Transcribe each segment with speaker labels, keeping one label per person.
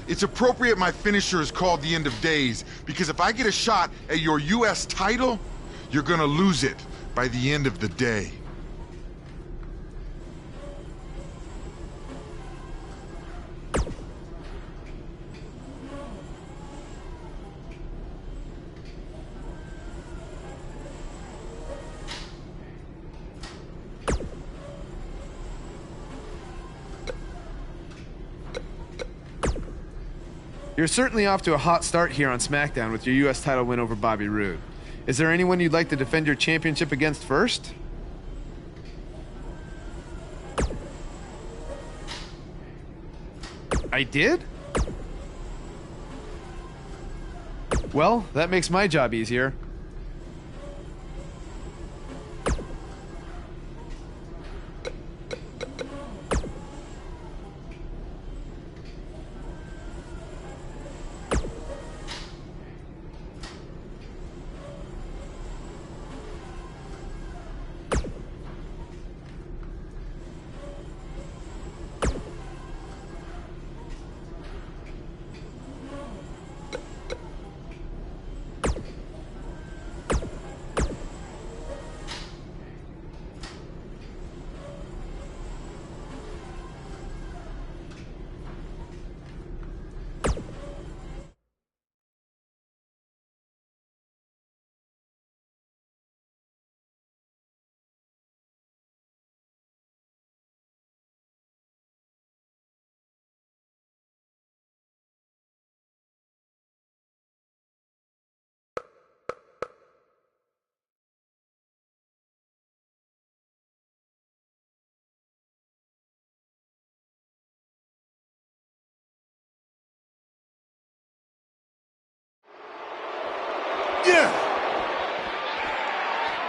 Speaker 1: It's appropriate my finisher is called the End of Days, because if I get a shot at your US title, you're gonna lose it by the end of the day.
Speaker 2: You're certainly off to a hot start here on SmackDown with your U.S. title win over Bobby Roode. Is there anyone you'd like to defend your championship against first? I did? Well, that makes my job easier.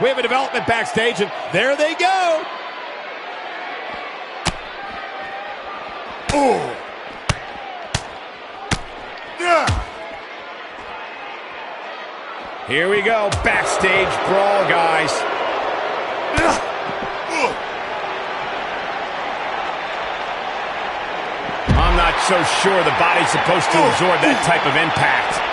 Speaker 3: We have a development backstage, and there they go.
Speaker 1: Oh! Yeah!
Speaker 3: Here we go, backstage brawl, guys. I'm not so sure the body's supposed to absorb that type of impact.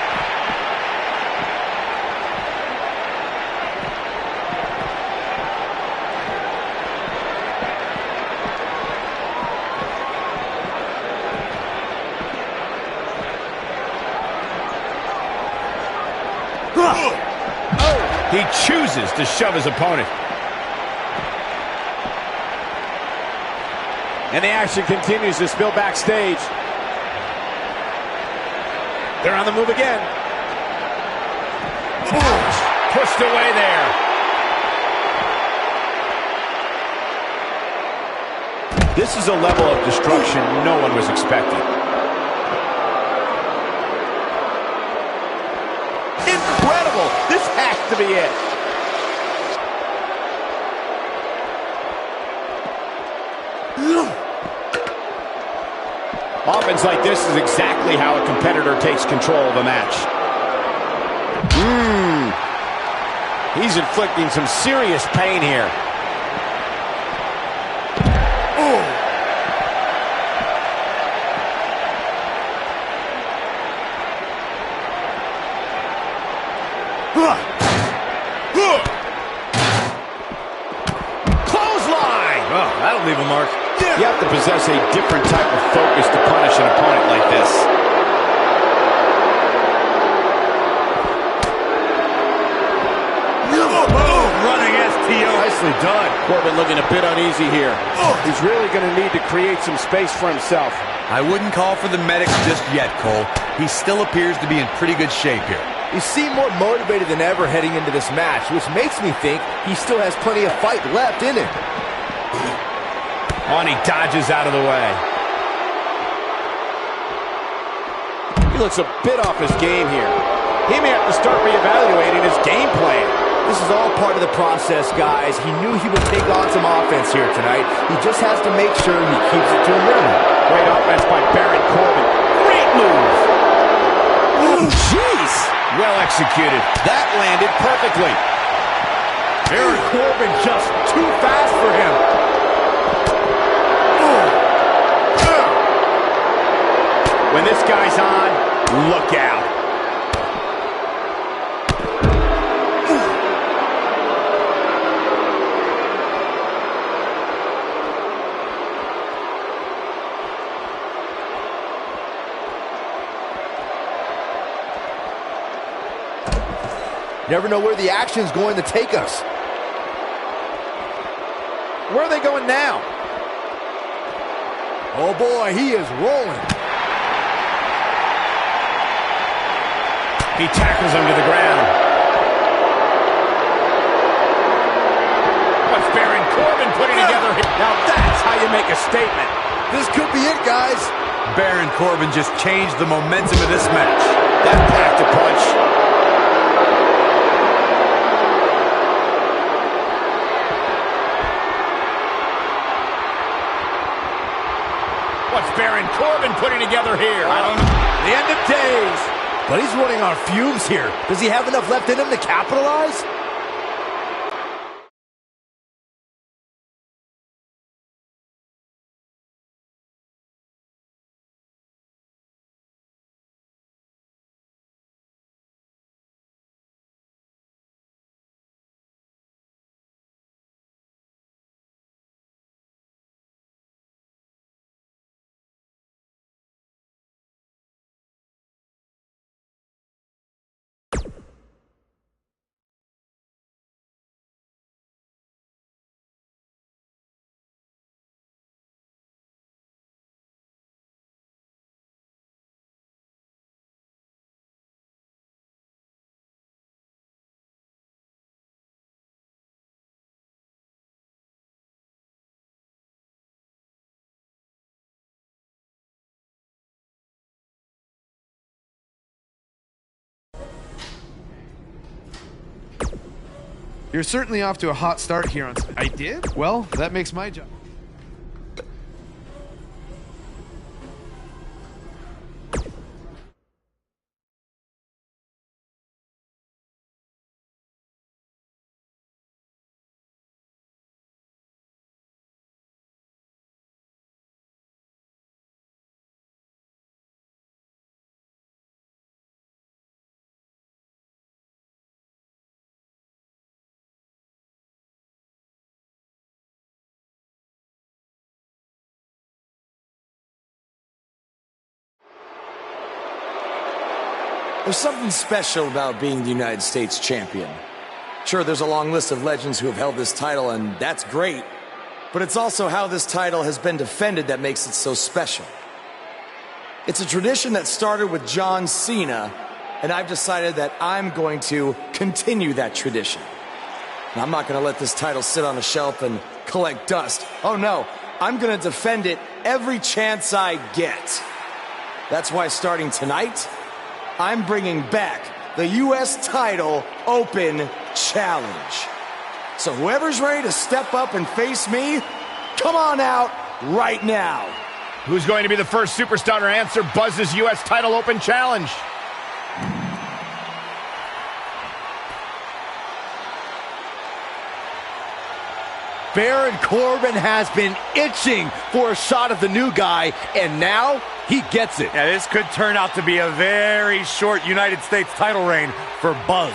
Speaker 3: He chooses to shove his opponent. And the action continues to spill backstage. They're on the move again. Pushed away there. This is a level of destruction no one was expecting. Incredible! This has to be it. Offense like this is exactly how a competitor takes control of a match. He's inflicting some serious pain here. Clothesline! Oh, that'll leave a mark. You have to possess a different type of focus to punish an opponent like this. Running STO. Nicely done. Corbin looking a bit uneasy here. He's really going to need to create some space for himself.
Speaker 4: I wouldn't call for the medics just yet, Cole. He still appears to be in pretty good shape here.
Speaker 5: You seem more motivated than ever heading into this match, which makes me think he still has plenty of fight left in him.
Speaker 3: Oh, and he dodges out of the way. He looks a bit off his game here. He may have to start reevaluating his game plan.
Speaker 5: This is all part of the process, guys. He knew he would take on some offense here tonight. He just has to make sure he keeps it to a minimum.
Speaker 3: Great offense by Baron Corbin. Great move. Ooh, jeez. Well executed. That landed perfectly.
Speaker 5: Baron Corbin just too fast for him.
Speaker 3: When this guy's on, look out.
Speaker 5: Never know where the action's going to take us.
Speaker 3: Where are they going now?
Speaker 5: Oh boy, he is rolling.
Speaker 3: He tackles him to the ground. What's Baron Corbin putting together here? Now that's how you make a statement.
Speaker 5: This could be it, guys.
Speaker 4: Baron Corbin just changed the momentum of this match.
Speaker 3: That packed a punch. What's Baron Corbin putting together here? I don't know.
Speaker 5: The end of days. But he's running on fumes here. Does he have enough left in him to capitalize?
Speaker 2: You're certainly off to a hot start here on... I did? Well, that makes my job.
Speaker 6: There's something special about being the United States champion. Sure, there's a long list of legends who have held this title, and that's great. But it's also how this title has been defended that makes it so special. It's a tradition that started with John Cena, and I've decided that I'm going to continue that tradition. And I'm not going to let this title sit on a shelf and collect dust. Oh no, I'm going to defend it every chance I get. That's why starting tonight, I'm bringing back the U.S. Title Open Challenge. So whoever's ready to step up and face me, come on out right now.
Speaker 3: Who's going to be the first superstar to answer Buzz's U.S. Title Open Challenge?
Speaker 5: Baron Corbin has been itching for a shot at the new guy, and now he gets it.
Speaker 4: Yeah, this could turn out to be a very short United States title reign for Buzz.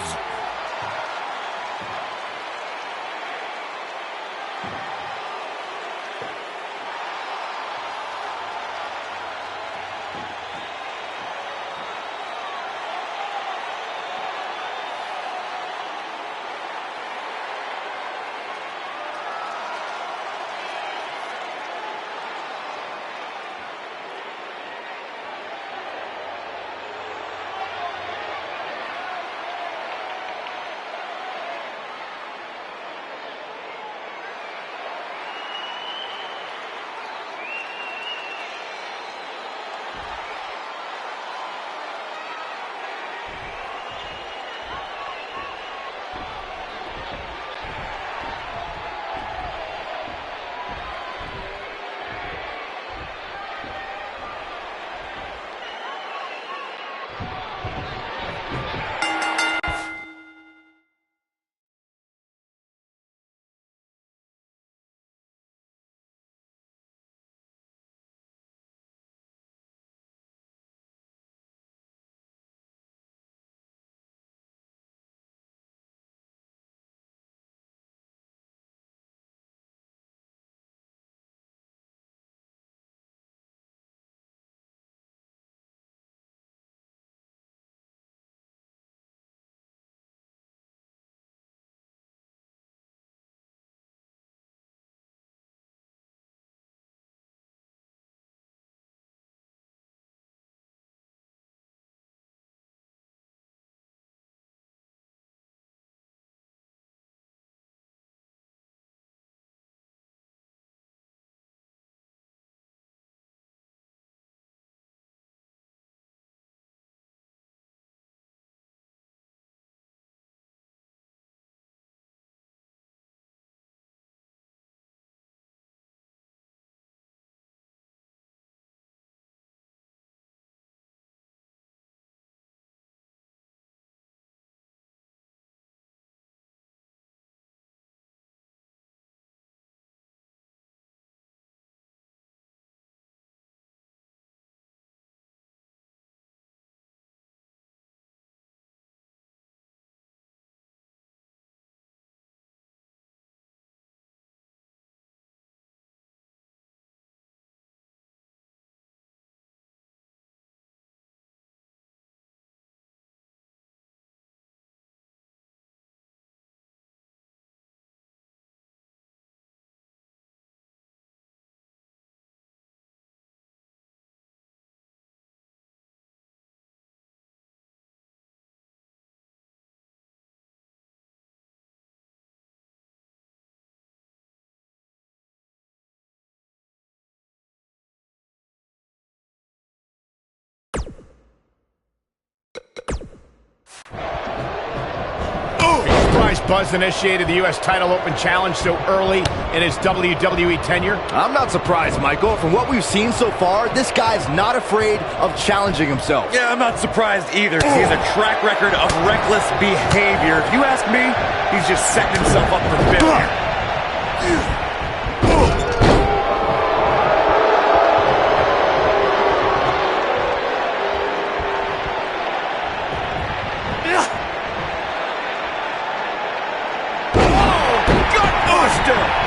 Speaker 3: Buzz initiated the U.S. title open challenge so early in his WWE tenure?
Speaker 5: I'm not surprised, Michael. From what we've seen so far, this guy's not afraid of challenging himself.
Speaker 4: Yeah, I'm not surprised either. He has a track record of reckless behavior. If you ask me, he's just setting himself up for failure.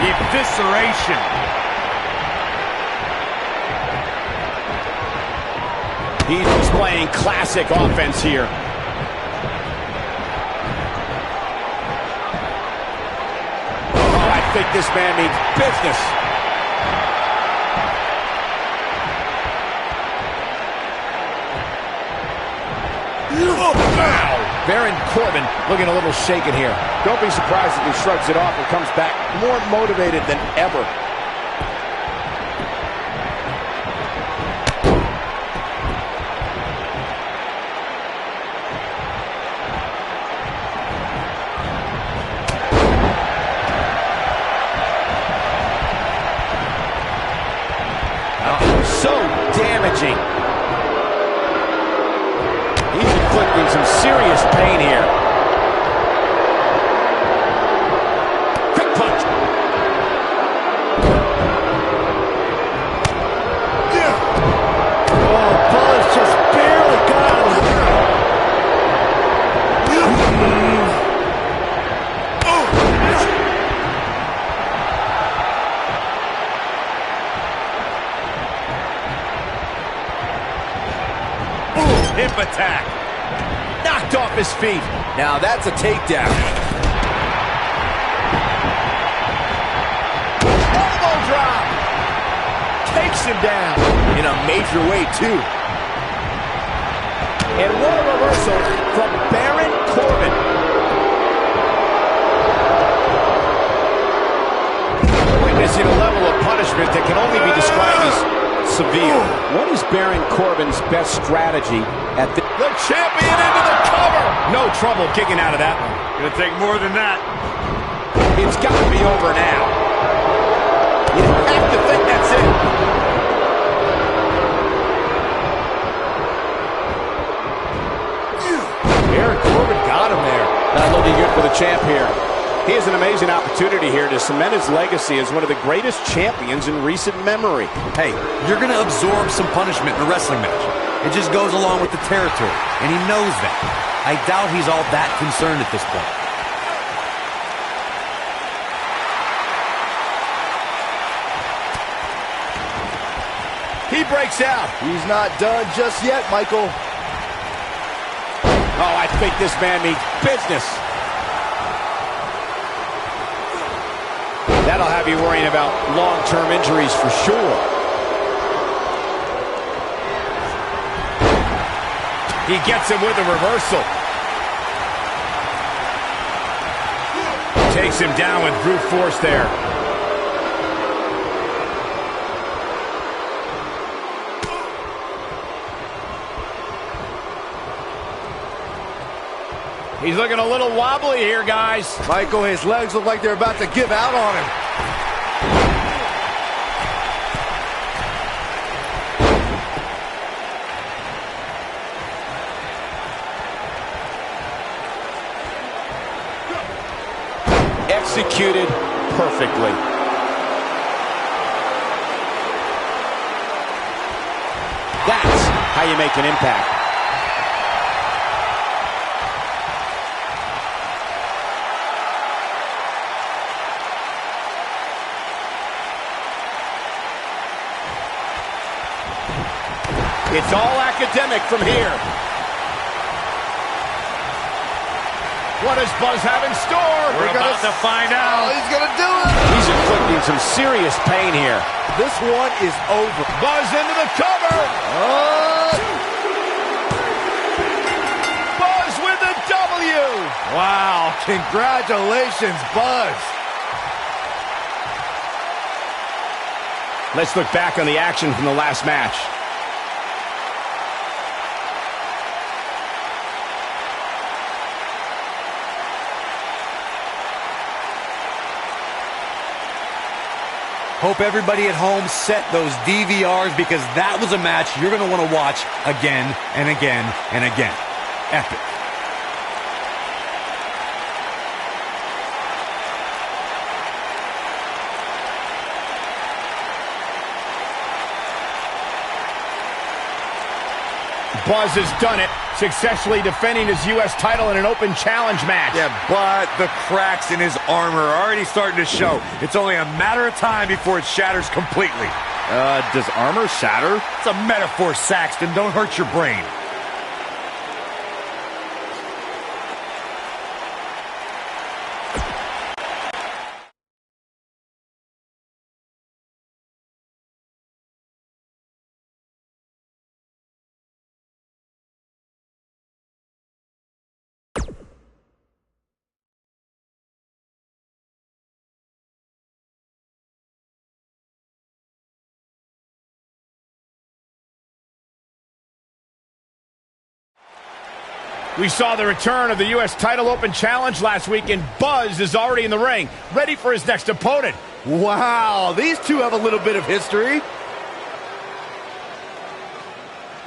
Speaker 3: Evisceration. He's displaying classic offense here. Oh, I think this man means business. Oh, wow. Baron Corbin looking a little shaken here. Don't be surprised if he shrugs it off and comes back more motivated than ever. So damaging. He's inflicting some serious pain here. Quick punch. Yeah. Oh, Buzz just barely got out of the way. Hip attack. Knocked off his feet. Now that's a takedown. Elbow drop. Takes him down in a major way, too. And what a reversal from Baron Corbin. Witnessing a level of punishment that can only be described as severe. What is Baron Corbin's best strategy at the champion into the cover? No trouble kicking out of that one.
Speaker 4: Gonna take more than that.
Speaker 3: It's got to be over now. You have to think that's it. Baron Corbin got him there. Not looking good for the champ here. He has an amazing opportunity here to cement his legacy as one of the greatest champions in recent memory.
Speaker 4: Hey, you're gonna absorb some punishment in a wrestling match. It just goes along with the territory, and he knows that. I doubt he's all that concerned at this point.
Speaker 3: He breaks out.
Speaker 5: He's not done just yet, Michael.
Speaker 3: Oh, I think this man means business. That'll have you worrying about long-term injuries for sure. He gets him with a reversal. Takes him down with brute force there. He's looking a little wobbly here, guys.
Speaker 5: Michael, his legs look like they're about to give out on him.
Speaker 3: Executed perfectly. That's how you make an impact. It's all academic from here. What does Buzz have in store?
Speaker 4: We're about to find out.
Speaker 5: He's gonna do it.
Speaker 3: He's inflicting some serious pain here.
Speaker 5: This one is over.
Speaker 3: Buzz into the cover. Buzz with the W.
Speaker 5: Wow, congratulations, Buzz.
Speaker 3: Let's look back on the action from the last match.
Speaker 4: Hope everybody at home set those DVRs because that was a match you're going to want to watch again and again and again. Epic.
Speaker 3: Buzz has done it, successfully defending his U.S. title in an open challenge match.
Speaker 4: Yeah, but the cracks in his armor are already starting to show. It's only a matter of time before it shatters completely.
Speaker 3: Does armor shatter?
Speaker 4: It's a metaphor, Saxton. Don't hurt your brain.
Speaker 3: We saw the return of the U.S. title open challenge last week, and Buzz is already in the ring, ready for his next opponent.
Speaker 5: Wow, these two have a little bit of history.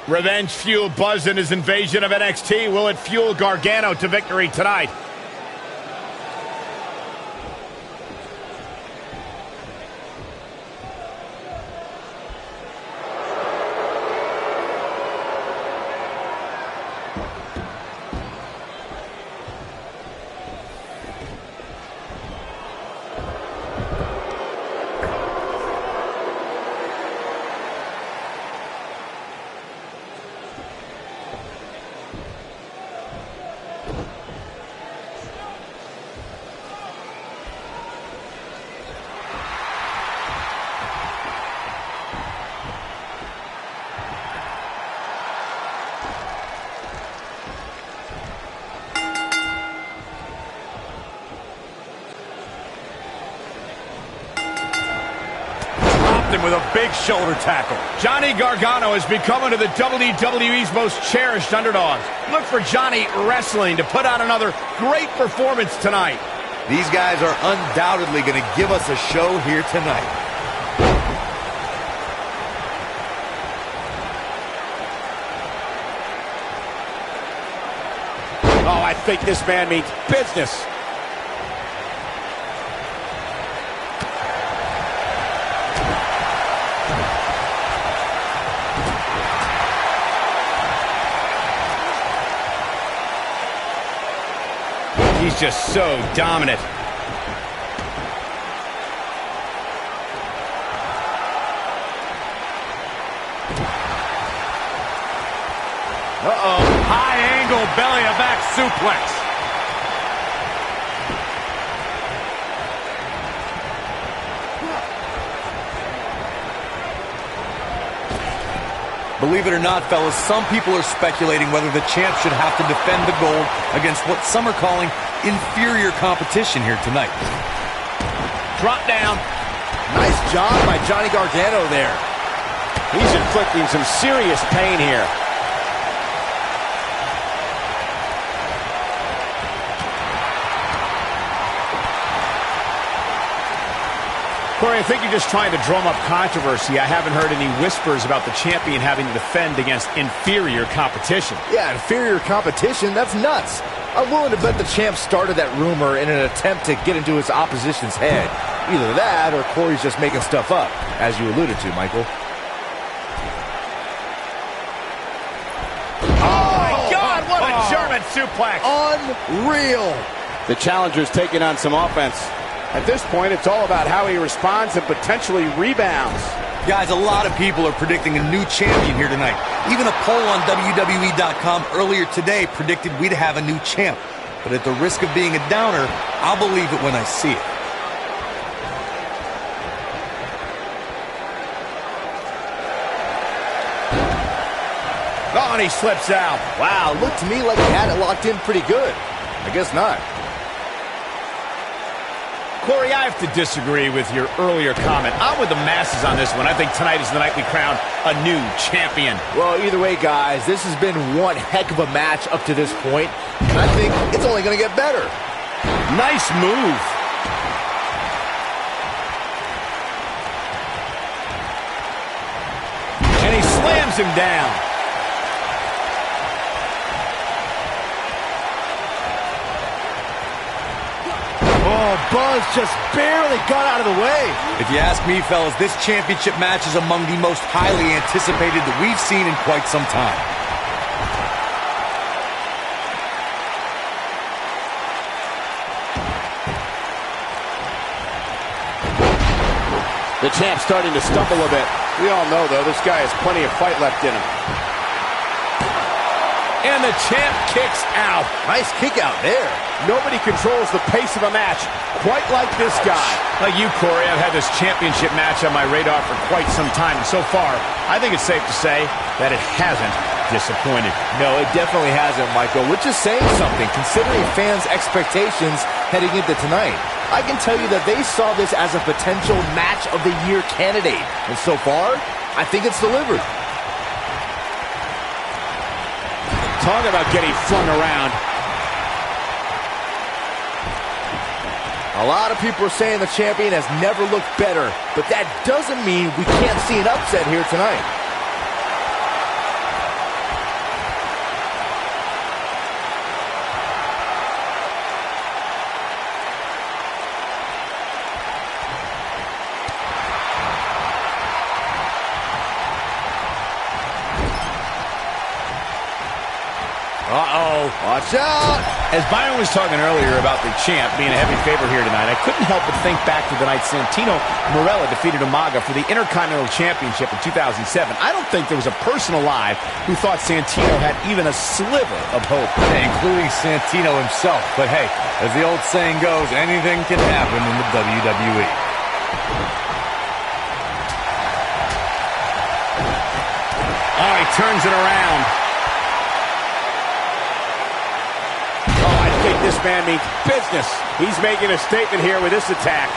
Speaker 3: Revenge fueled Buzz in his invasion of NXT. Will it fuel Gargano to victory tonight?
Speaker 4: With a big shoulder tackle.
Speaker 3: Johnny Gargano has become one of the WWE's most cherished underdogs. Look for Johnny Wrestling to put out another great performance tonight.
Speaker 4: These guys are undoubtedly going to give us a show here tonight.
Speaker 3: Oh, I think this man means business. He's just so dominant.
Speaker 4: Uh-oh. High angle belly-to-back suplex. Believe it or not, fellas, some people are speculating whether the champ should have to defend the gold against what some are calling inferior competition here tonight.
Speaker 3: Drop down.
Speaker 5: Nice job by Johnny Gargano there.
Speaker 3: He's inflicting some serious pain here. Corey, I think you're just trying to drum up controversy. I haven't heard any whispers about the champion having to defend against inferior competition.
Speaker 5: Yeah, inferior competition? That's nuts. I'm willing to bet the champ started that rumor in an attempt to get into his opposition's head. Either that or Corey's just making stuff up, as you alluded to, Michael.
Speaker 3: Oh my God, what a German suplex.
Speaker 5: Unreal.
Speaker 3: The challenger's taking on some offense. At this point, it's all about how he responds and potentially rebounds.
Speaker 4: Guys, a lot of people are predicting a new champion here tonight. Even a poll on WWE.com earlier today predicted we'd have a new champ. But at the risk of being a downer, I'll believe it when I see it.
Speaker 3: Oh, and he slips out.
Speaker 5: Wow, looked to me like he had it locked in pretty good. I guess not.
Speaker 3: Corey, I have to disagree with your earlier comment. I'm with the masses on this one. I think tonight is the night we crown a new champion.
Speaker 5: Well, either way, guys, this has been one heck of a match up to this point, and I think it's only going to get better.
Speaker 3: Nice move. brings him down.
Speaker 5: Oh, Buzz just barely got out of the way.
Speaker 4: If you ask me, fellas, this championship match is among the most highly anticipated that we've seen in quite some time.
Speaker 3: The champ's starting to stumble a bit. We all know, though, this guy has plenty of fight left in him. And the champ kicks out.
Speaker 5: Nice kick out there.
Speaker 3: Nobody controls the pace of a match quite like this guy.
Speaker 7: Like you, Corey, I've had this championship match on my radar for quite some time. And so far, I think it's safe to say that it hasn't disappointed.
Speaker 5: No, it definitely hasn't, Michael, which is saying something, considering fans' expectations heading into tonight. I can tell you that they saw this as a potential match of the year candidate. And so far, I think it's delivered.
Speaker 3: Talk about getting flung around.
Speaker 5: A lot of people are saying the champion has never looked better, but that doesn't mean we can't see an upset here tonight.
Speaker 3: Uh-oh.
Speaker 5: Watch out!
Speaker 7: As Byron was talking earlier about the champ being a heavy favorite here tonight, I couldn't help but think back to the night Santino Marella defeated Umaga for the Intercontinental Championship in 2007. I don't think there was a person alive who thought Santino had even a sliver of hope.
Speaker 4: Yeah, including Santino himself. But hey, as the old saying goes, anything can happen in the WWE.
Speaker 3: Oh, he turns it around. I think this man means business. He's making a statement here with this attack.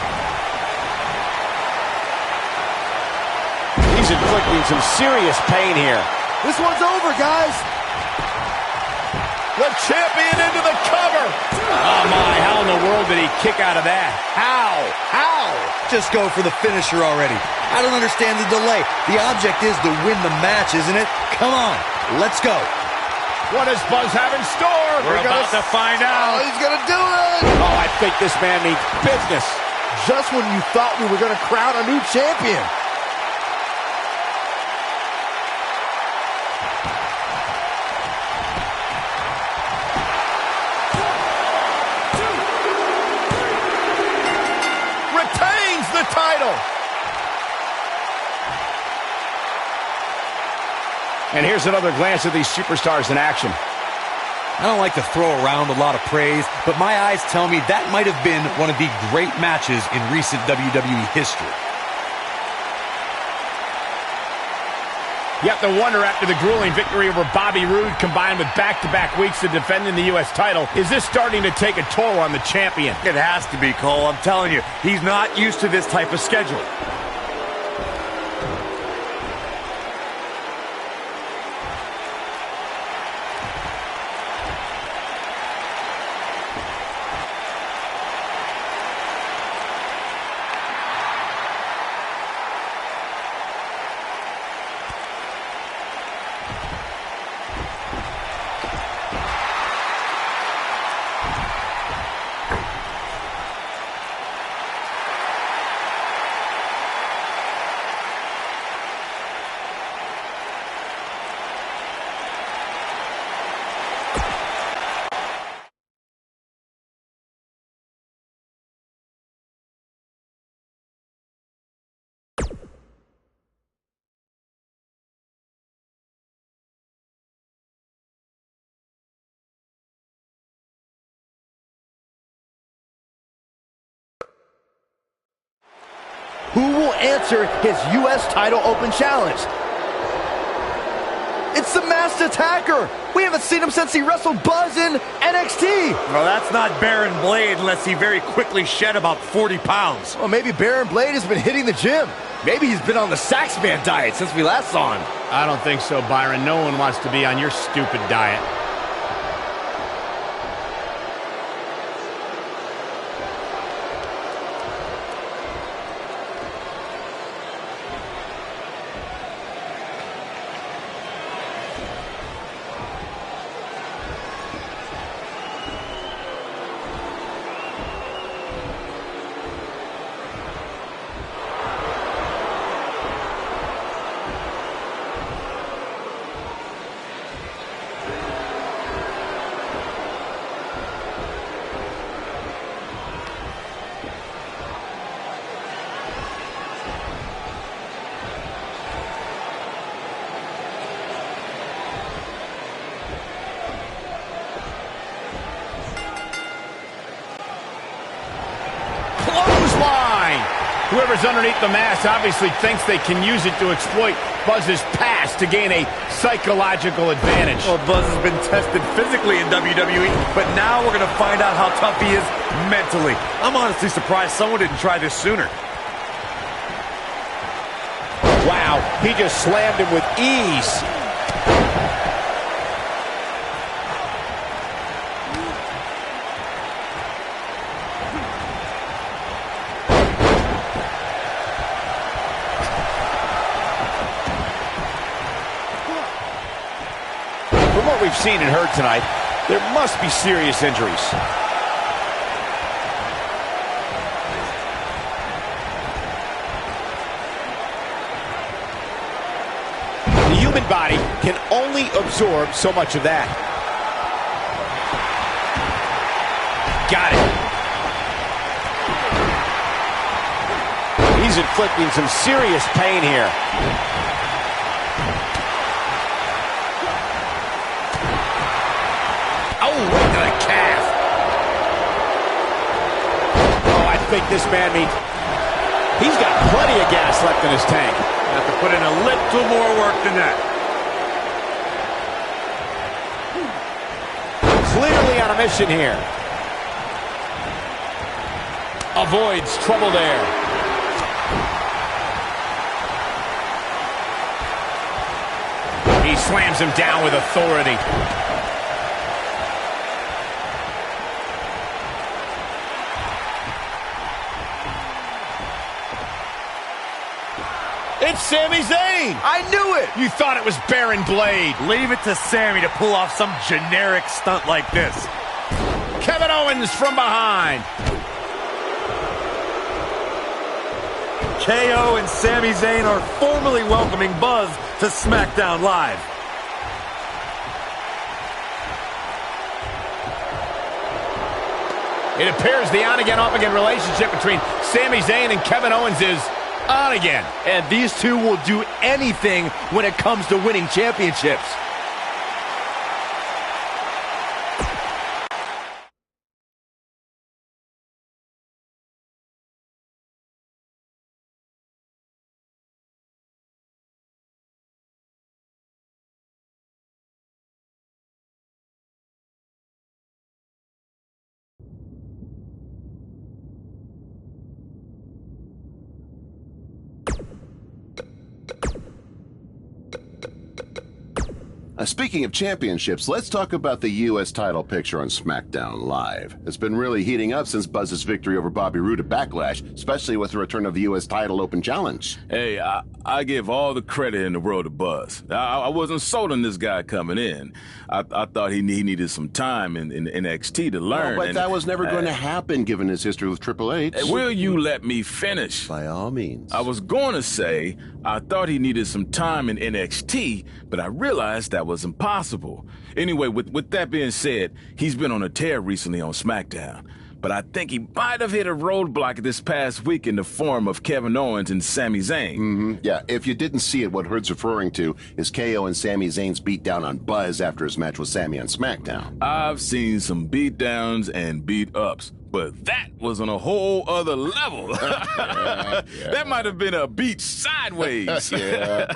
Speaker 3: He's inflicting some serious pain here.
Speaker 5: This one's over, guys.
Speaker 3: The champion into the cover. Oh, my. How in the world did he kick out of that?
Speaker 4: How? Just go for the finisher already. I don't understand the delay. The object is to win the match, isn't it? Come on, let's go.
Speaker 3: What does Buzz have in store? We're about to find out.
Speaker 5: Oh, he's gonna do it!
Speaker 3: Oh, I think this man means business.
Speaker 5: Just when you thought we were gonna crown a new champion.
Speaker 3: Retains the title. And here's another glance at these superstars in action.
Speaker 4: I don't like to throw around a lot of praise, but my eyes tell me that might have been one of the great matches in recent WWE history.
Speaker 7: You have to wonder, after the grueling victory over Bobby Roode combined with back-to-back weeks of defending the U.S. title, is this starting to take a toll on the champion?
Speaker 4: It has to be, Cole. I'm telling you, he's not used to this type of schedule.
Speaker 5: Who will answer his U.S. title open challenge? It's the Masked Attacker! We haven't seen him since he wrestled Buzz in NXT!
Speaker 4: Well, that's not Baron Blade unless he very quickly shed about 40 pounds.
Speaker 5: Well, maybe Baron Blade has been hitting the gym. Maybe he's been on the Saxman diet since we last saw him.
Speaker 7: I don't think so, Byron. No one wants to be on your stupid diet. Whoever's underneath the mask obviously thinks they can use it to exploit Buzz's past to gain a psychological advantage.
Speaker 4: Well, Buzz has been tested physically in WWE, but now we're going to find out how tough he is mentally. I'm honestly surprised someone didn't try this sooner.
Speaker 3: Wow, he just slammed him with ease. From what we've seen and heard tonight, there must be serious injuries. The human body can only absorb so much of that. Got it. He's inflicting some serious pain here.
Speaker 7: Oh, right to the calf.
Speaker 3: Oh, I think this man he's got plenty of gas left in his tank.
Speaker 4: Have to put in a little more work than that.
Speaker 3: Clearly on a mission here. Avoids trouble there.
Speaker 7: He slams him down with authority.
Speaker 3: It's Sami Zayn!
Speaker 4: I knew it!
Speaker 7: You thought it was Baron Blade.
Speaker 4: Leave it to Sammy to pull off some generic stunt like this.
Speaker 7: Kevin Owens from behind.
Speaker 4: KO and Sami Zayn are formally welcoming Buzz to SmackDown Live.
Speaker 7: It appears the on-again, off-again relationship between Sami Zayn and Kevin Owens is on again.
Speaker 5: And these two will do anything when it comes to winning championships.
Speaker 8: Speaking of championships, let's talk about the U.S. title picture on SmackDown Live. It's been really heating up since Buzz's victory over Bobby Roode at Backlash, especially with the return of the U.S. title open challenge.
Speaker 9: Hey, I give all the credit in the world to Buzz. I wasn't sold on this guy coming in. I thought he needed some time in NXT to learn.
Speaker 8: But that was never going to happen given his history with Triple H.
Speaker 9: Will you let me finish?
Speaker 8: By all means.
Speaker 9: I was going to say I thought he needed some time in NXT, but I realized that was impossible. Anyway, with that being said, he's been on a tear recently on SmackDown. But I think he might have hit a roadblock this past week in the form of Kevin Owens and Sami Zayn.
Speaker 8: Yeah, if you didn't see it, what Hurd's referring to is KO and Sami Zayn's beatdown on Buzz after his match with Sami on SmackDown.
Speaker 9: I've seen some beatdowns and beat-ups, but that was on a whole other level. That might have been a beat sideways.
Speaker 8: Yeah.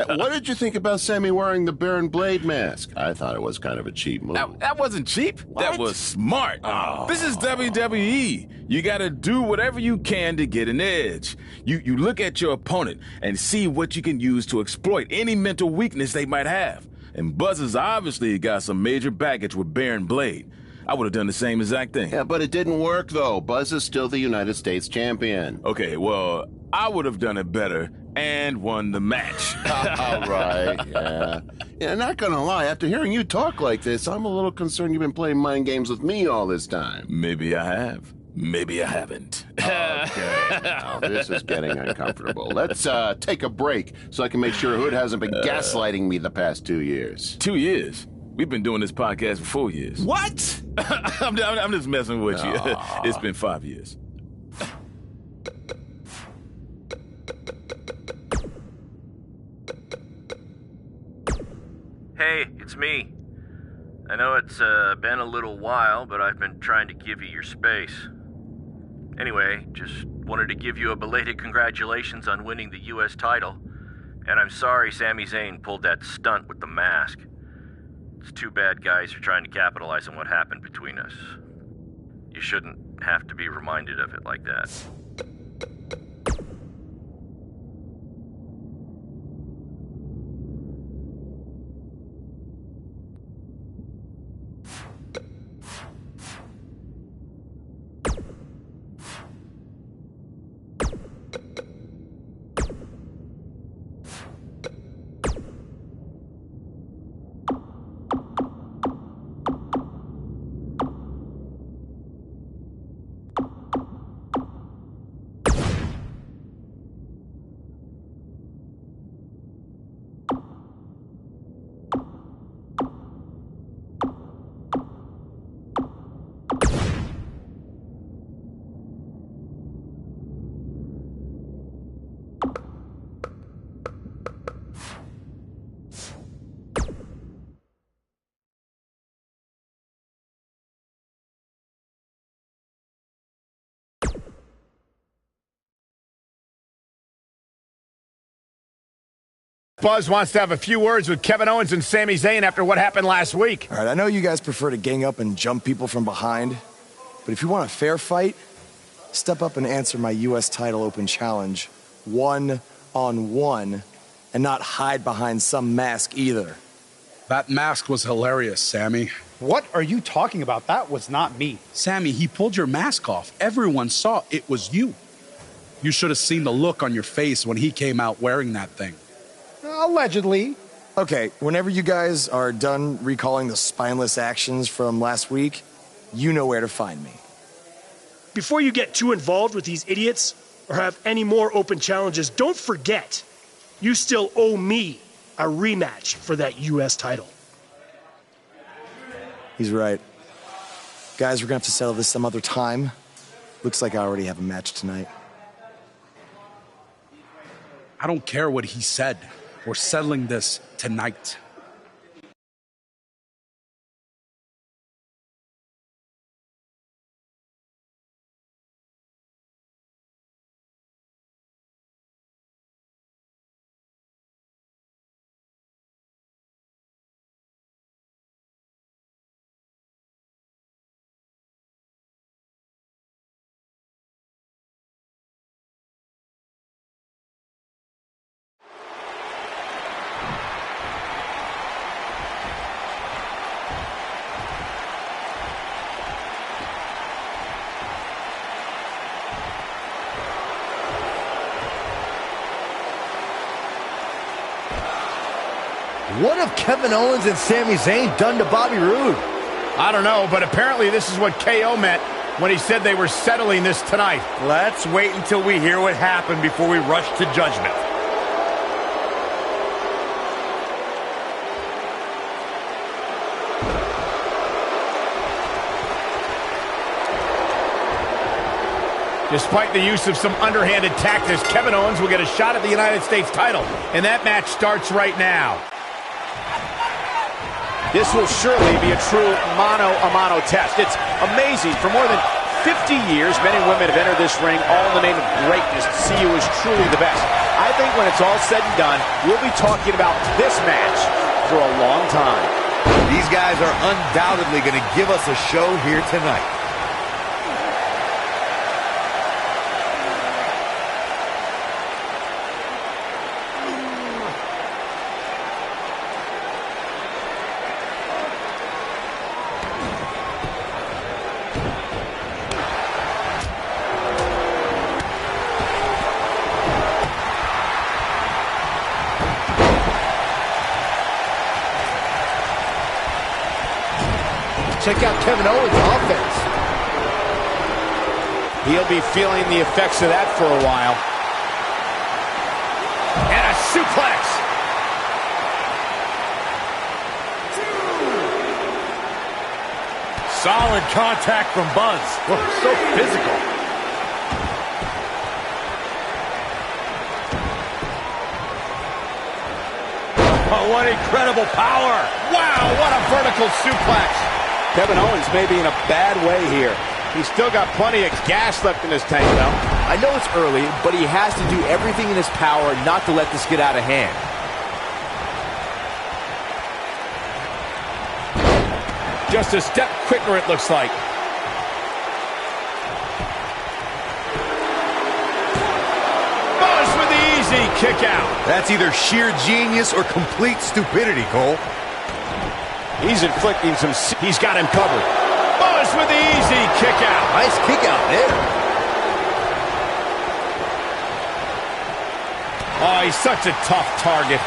Speaker 8: What did you think about Sami wearing the Baron Blade mask? I thought it was kind of a cheap move.
Speaker 9: That wasn't cheap. That was smart. This is WWE. You got to do whatever you can to get an edge. You look at your opponent and see what you can use to exploit any mental weakness they might have. And Buzz has obviously got some major baggage with Baron Blade. I would have done the same exact thing.
Speaker 8: Yeah, but it didn't work, though. Buzz is still the United States champion.
Speaker 9: Okay, well, I would have done it better and won the match.
Speaker 8: All right, yeah. Yeah, not gonna lie, after hearing you talk like this, I'm a little concerned you've been playing mind games with me all this time.
Speaker 9: Maybe I have. Maybe I haven't.
Speaker 8: Okay, now this is getting uncomfortable. Let's take a break so I can make sure Hood hasn't been gaslighting me the past 2 years.
Speaker 9: 2 years? We've been doing this podcast for 4 years.
Speaker 8: What?
Speaker 9: I'm just messing with you. It's been 5 years.
Speaker 10: Hey, it's me. I know it's been a little while, but I've been trying to give you your space. Anyway, just wanted to give you a belated congratulations on winning the U.S. title. And I'm sorry Sami Zayn pulled that stunt with the mask. It's too bad guys are trying to capitalize on what happened between us. You shouldn't have to be reminded of it like that.
Speaker 7: Buzz wants to have a few words with Kevin Owens and Sami Zayn after what happened last week.
Speaker 6: All right, I know you guys prefer to gang up and jump people from behind, but if you want a fair fight, step up and answer my U.S. title open challenge, 1-on-1, and not hide behind some mask either.
Speaker 11: That mask was hilarious, Sami.
Speaker 12: What are you talking about? That was not me.
Speaker 11: Sami, he pulled your mask off. Everyone saw it was you. You should have seen the look on your face when he came out wearing that thing.
Speaker 12: Allegedly.
Speaker 6: Okay, whenever you guys are done recalling the spineless actions from last week, you know where to find me.
Speaker 13: Before you get too involved with these idiots or have any more open challenges, don't forget, you still owe me a rematch for that U.S. title.
Speaker 6: He's right. Guys, we're gonna have to settle this some other time. Looks like I already have a match tonight.
Speaker 11: I don't care what he said. We're settling this tonight.
Speaker 5: What have Kevin Owens and Sami Zayn done to Bobby Roode?
Speaker 7: I don't know, but apparently this is what KO meant when he said they were settling this tonight.
Speaker 4: Let's wait until we hear what happened before we rush to judgment.
Speaker 7: Despite the use of some underhanded tactics, Kevin Owens will get a shot at the United States title, and that match starts right now.
Speaker 3: This will surely be a true mano-a-mano test. It's amazing. For more than 50 years, men and women have entered this ring all in the name of greatness to see who is truly the best. I think when it's all said and done, we'll be talking about this match for a long time.
Speaker 4: These guys are undoubtedly going to give us a show here tonight.
Speaker 5: Check out Kevin Owens' offense.
Speaker 7: He'll be feeling the effects of that for a while. And a suplex.
Speaker 4: Solid contact from Buzz.
Speaker 3: Well, so physical.
Speaker 4: Oh, what incredible power.
Speaker 7: Wow, what a vertical suplex.
Speaker 3: Kevin Owens may be in a bad way here.
Speaker 7: He's still got plenty of gas left in his tank, though.
Speaker 5: I know it's early, but he has to do everything in his power not to let this get out of hand.
Speaker 7: Just a step quicker, it looks like. Buzz with the easy kick out.
Speaker 4: That's either sheer genius or complete stupidity, Cole.
Speaker 7: He's inflicting some... He's got him covered. Buzz with the easy kick out.
Speaker 4: Nice kick out there.
Speaker 7: Oh, he's such a tough target.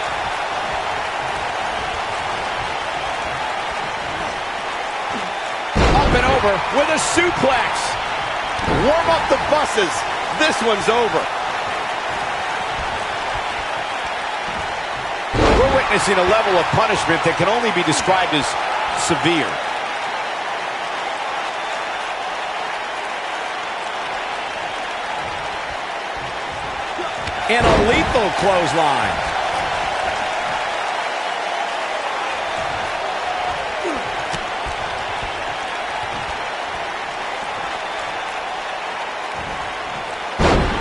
Speaker 7: Up and over with a suplex.
Speaker 5: Warm up the buses. This one's over.
Speaker 7: We're witnessing a level of punishment that can only be described as severe. And a lethal clothesline.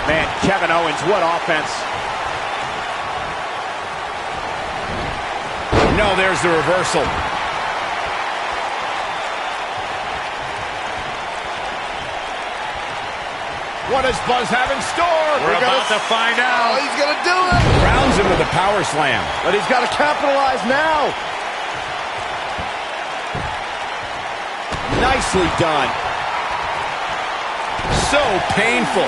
Speaker 7: Man, Kevin Owens, what offense. No, there's the reversal. What does Buzz have in store?
Speaker 5: We're about to find out.
Speaker 7: Oh, he's going to do it. Rounds him with a power slam.
Speaker 5: But he's got to capitalize now.
Speaker 7: Nicely done. So painful.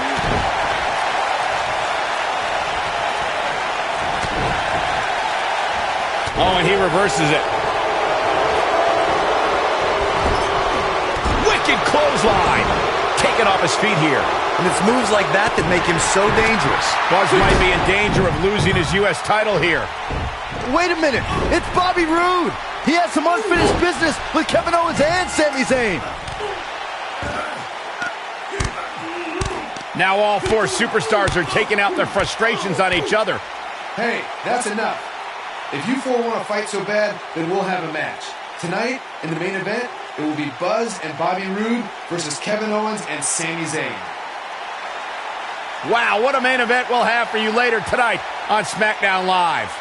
Speaker 7: Oh, and he reverses it. Wicked clothesline. Taken off his feet here.
Speaker 4: And it's moves like that that make him so dangerous.
Speaker 7: Buzz might be in danger of losing his U.S. title here.
Speaker 5: Wait a minute. It's Bobby Roode. He has some unfinished business with Kevin Owens and Sami Zayn.
Speaker 7: Now all four superstars are taking out their frustrations on each other.
Speaker 2: Hey, that's enough. If you four want to fight so bad, then we'll have a match. Tonight, in the main event, it will be Buzz and Bobby Roode versus Kevin Owens and Sami Zayn.
Speaker 7: Wow, what a main event we'll have for you later tonight on SmackDown Live.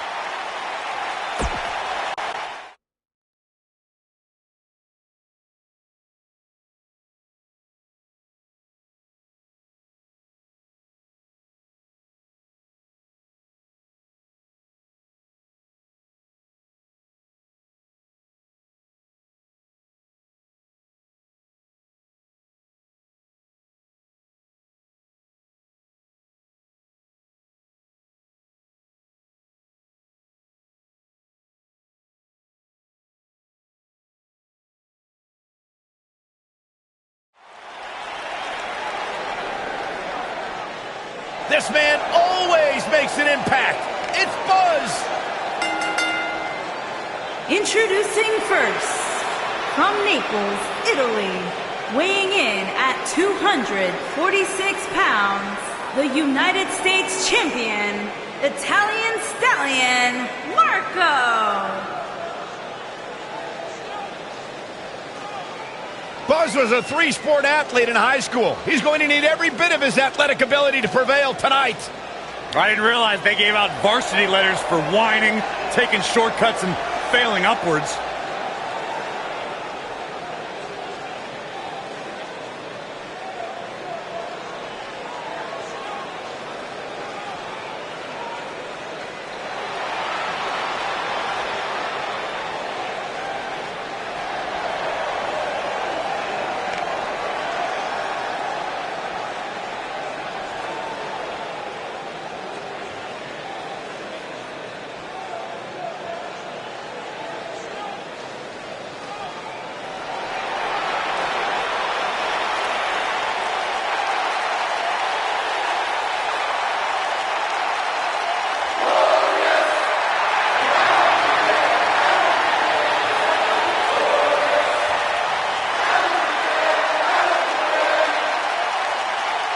Speaker 7: This man always makes an impact. It's Buzz.
Speaker 14: Introducing first, from Naples, Italy, weighing in at 246 pounds, the United States champion, Italian stallion, Marco.
Speaker 7: Buzz was a three-sport athlete in high school. He's going to need every bit of his athletic ability to prevail tonight.
Speaker 15: I didn't realize they gave out varsity letters for whining, taking shortcuts, and failing upwards.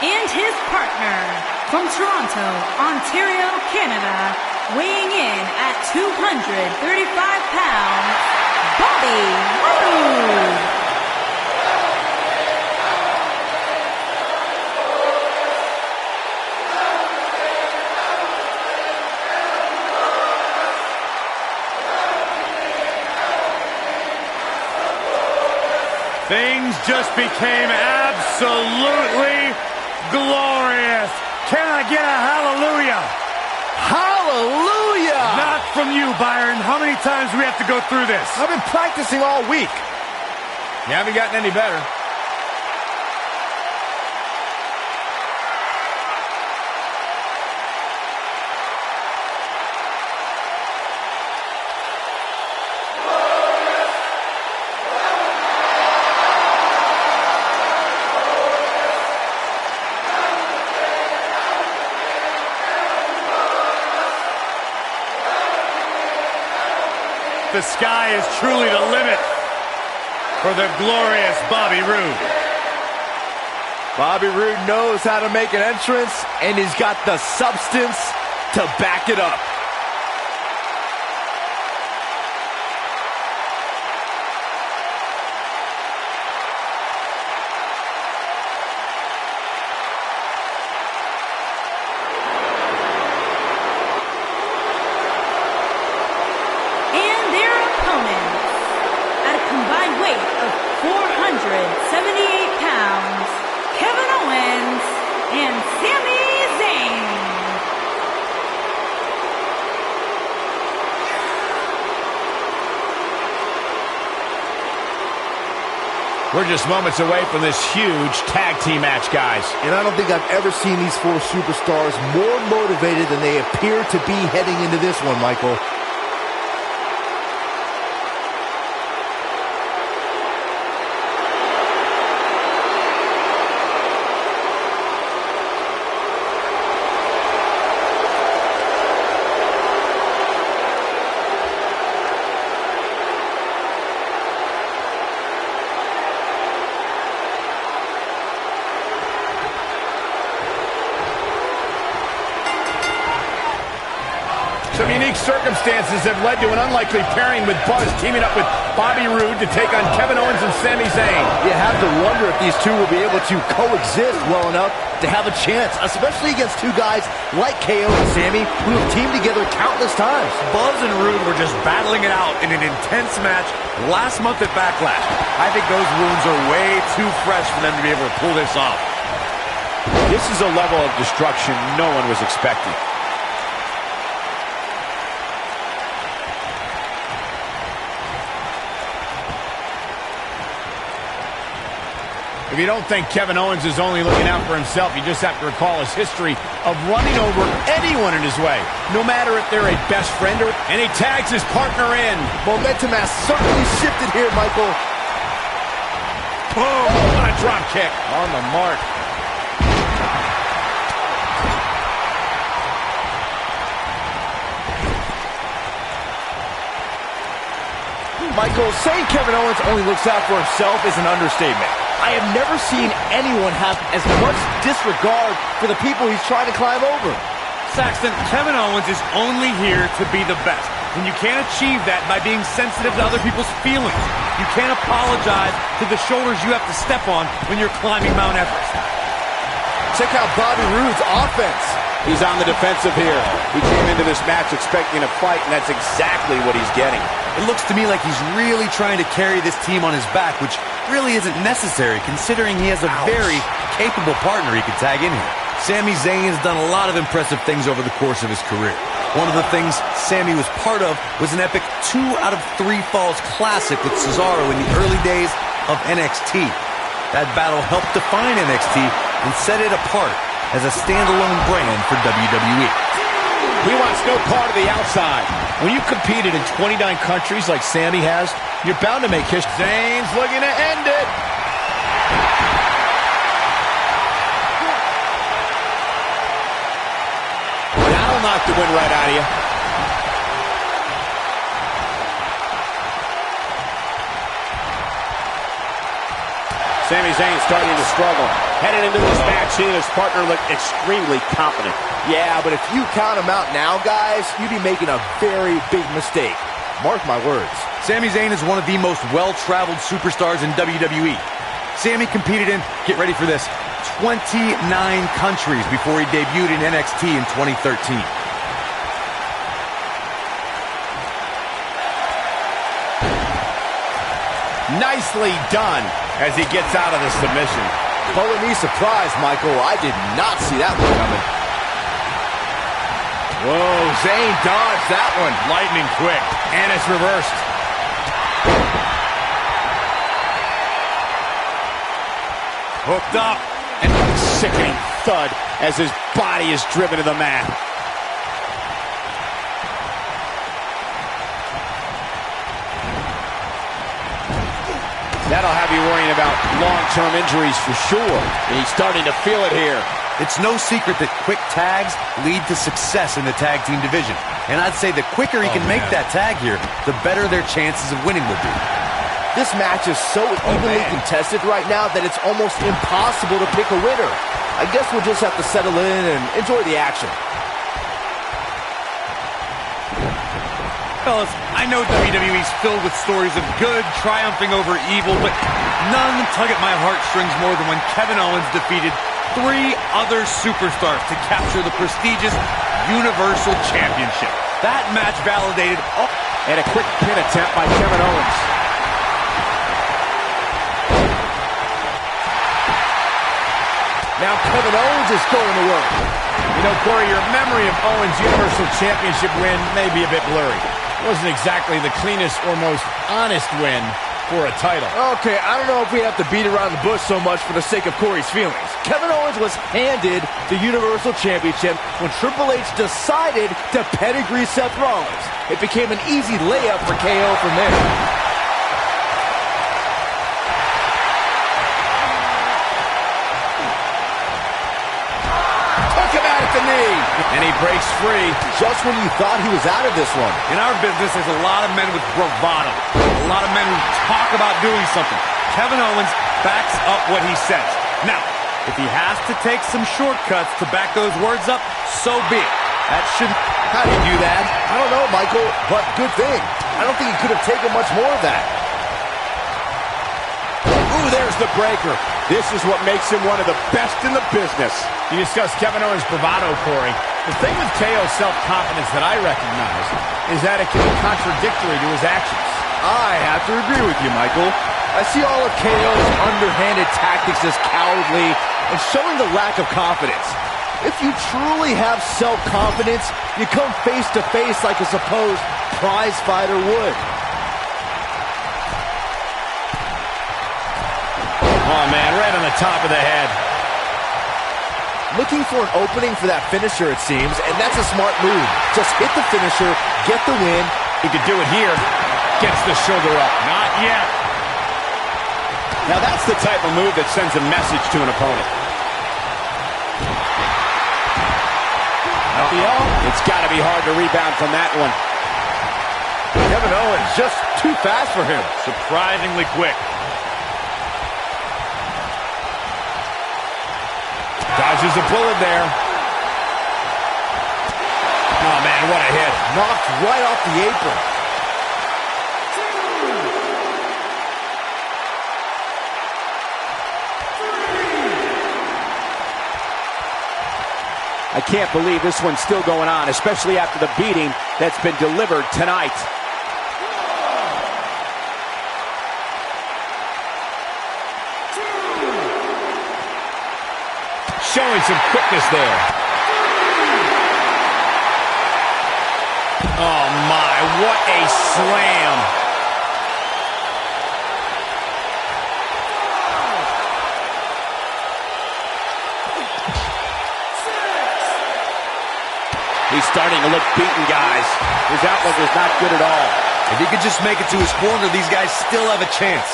Speaker 14: And his partner, from Toronto, Ontario, Canada, weighing in at 235 pounds, Bobby Roode.
Speaker 16: 2
Speaker 15: Things just became absolutely glorious. Can I get a hallelujah?
Speaker 5: Hallelujah!
Speaker 15: Not from you, Byron. How many times do we have to go through this?
Speaker 5: I've been practicing all week.
Speaker 7: You haven't gotten any better.
Speaker 15: The sky is truly the limit for the glorious Bobby Roode.
Speaker 5: Bobby Roode knows how to make an entrance, and he's got the substance to back it up.
Speaker 7: We're just moments away from this huge tag team match, guys.
Speaker 5: And I don't think I've ever seen these four superstars more motivated than they appear to be heading into this one, Michael.
Speaker 7: Some unique circumstances have led to an unlikely pairing with Buzz teaming up with Bobby Roode to take on Kevin Owens and Sami Zayn.
Speaker 5: You have to wonder if these two will be able to coexist well enough to have a chance, especially against two guys like KO and Sami, who have teamed together countless times.
Speaker 15: Buzz and Roode were just battling it out in an intense match last month at Backlash. I think those wounds are way too fresh for them to be able to pull this off.
Speaker 7: This is a level of destruction no one was expecting. If you don't think Kevin Owens is only looking out for himself, you just have to recall his history of running over anyone in his way, no matter if they're a best friend or... And he tags his partner in.
Speaker 5: Momentum has certainly shifted here, Michael.
Speaker 7: Boom! What a drop kick. On the mark.
Speaker 5: Michael, saying Kevin Owens only looks out for himself is an understatement. I have never seen anyone have as much disregard for the people he's trying to climb over.
Speaker 15: Saxton, Kevin Owens is only here to be the best, and you can't achieve that by being sensitive to other people's feelings. You can't apologize to the shoulders you have to step on when you're climbing Mount Everest.
Speaker 5: Check out Bobby Roode's offense.
Speaker 7: He's on the defensive here. He came into this match expecting a fight, and that's exactly what he's getting.
Speaker 4: It looks to me like he's really trying to carry this team on his back, which really isn't necessary considering he has a very capable partner he could tag in here. Sami Zayn has done a lot of impressive things over the course of his career. One of the things Sami was part of was an epic 2 out of 3 Falls Classic with Cesaro in the early days of NXT. That battle helped define NXT and set it apart as a standalone brand for WWE.
Speaker 7: He wants no part of the outside. When you've competed in 29 countries like Sami has, you're bound to make history. Zayn's looking to end it. That'll knock the wind right out of you. Sami Zayn starting to struggle. Headed into this match, seeing his partner look extremely confident.
Speaker 5: Yeah, but if you count him out now, guys, you'd be making a very big mistake. Mark my words.
Speaker 4: Sami Zayn is one of the most well-traveled superstars in WWE. Sami competed in, get ready for this, 29 countries before he debuted in NXT in 2013.
Speaker 7: Nicely done as he gets out of the submission.
Speaker 5: Calling me surprised, Michael. I did not see that one coming.
Speaker 7: Whoa, Zayn dodged that one. Lightning quick. And it's reversed.
Speaker 15: Hooked up.
Speaker 7: And a sickening thud as his body is driven to the mat. That'll have you worrying about long-term injuries for sure. And he's starting to feel it here.
Speaker 4: It's no secret that quick tags lead to success in the tag team division. And I'd say the quicker he can make that tag here, the better their chances of winning will be.
Speaker 5: This match is so evenly contested right now that it's almost impossible to pick a winner. I guess we'll just have to settle in and enjoy the action.
Speaker 15: Fellas, I know WWE's filled with stories of good triumphing over evil, but none tug at my heartstrings more than when Kevin Owens defeated 3 other superstars to capture the prestigious Universal Championship. That match validated all...
Speaker 7: And a quick pin attempt by Kevin Owens.
Speaker 5: Now Kevin Owens is going to work.
Speaker 7: You know, Corey, your memory of Owens' Universal Championship win may be a bit blurry. It wasn't exactly the cleanest or most honest win for a title.
Speaker 5: Okay, I don't know if we have to beat around the bush so much for the sake of Corey's feelings. Kevin Owens was handed the Universal Championship when Triple H decided to pedigree Seth Rollins. It became an easy layup for KO from there.
Speaker 7: And he breaks free
Speaker 5: just when you thought he was out of this one.
Speaker 15: In our business, there's a lot of men with bravado. A lot of men who talk about doing something. Kevin Owens backs up what he says. Now, if he has to take some shortcuts to back those words up, so be it. That should...
Speaker 5: How do you do that? I don't know, Michael, but good thing. I don't think he could have taken much more of that.
Speaker 7: Ooh, there's the breaker. This is what makes him one of the best in the business. You discussed Kevin Owens' bravado, Corey. The thing with KO's self-confidence that I recognize is that it can be contradictory to his actions.
Speaker 5: I have to agree with you, Michael. I see all of KO's underhanded tactics as cowardly and showing the lack of confidence. If you truly have self-confidence, you come face-to-face like a supposed prize fighter would.
Speaker 7: Oh, man, right on the top of the head.
Speaker 5: Looking for an opening for that finisher, it seems, and that's a smart move. Just hit the finisher, get the win.
Speaker 7: He could do it here. Gets the shoulder up.
Speaker 15: Not yet.
Speaker 7: Now that's the type of move that sends a message to an opponent. It's got to be hard to rebound from that one.
Speaker 5: Kevin Owens just too fast for him.
Speaker 15: Surprisingly quick.
Speaker 7: Dodges a bullet there. Oh, man, what a hit.
Speaker 5: Knocked right off the apron.
Speaker 7: I can't believe this one's still going on, especially after the beating that's been delivered tonight. Showing some quickness there. Oh my, what a slam. He's starting to look beaten, guys. His outlook is not good at all.
Speaker 4: If he could just make it to his corner, these guys still have a chance.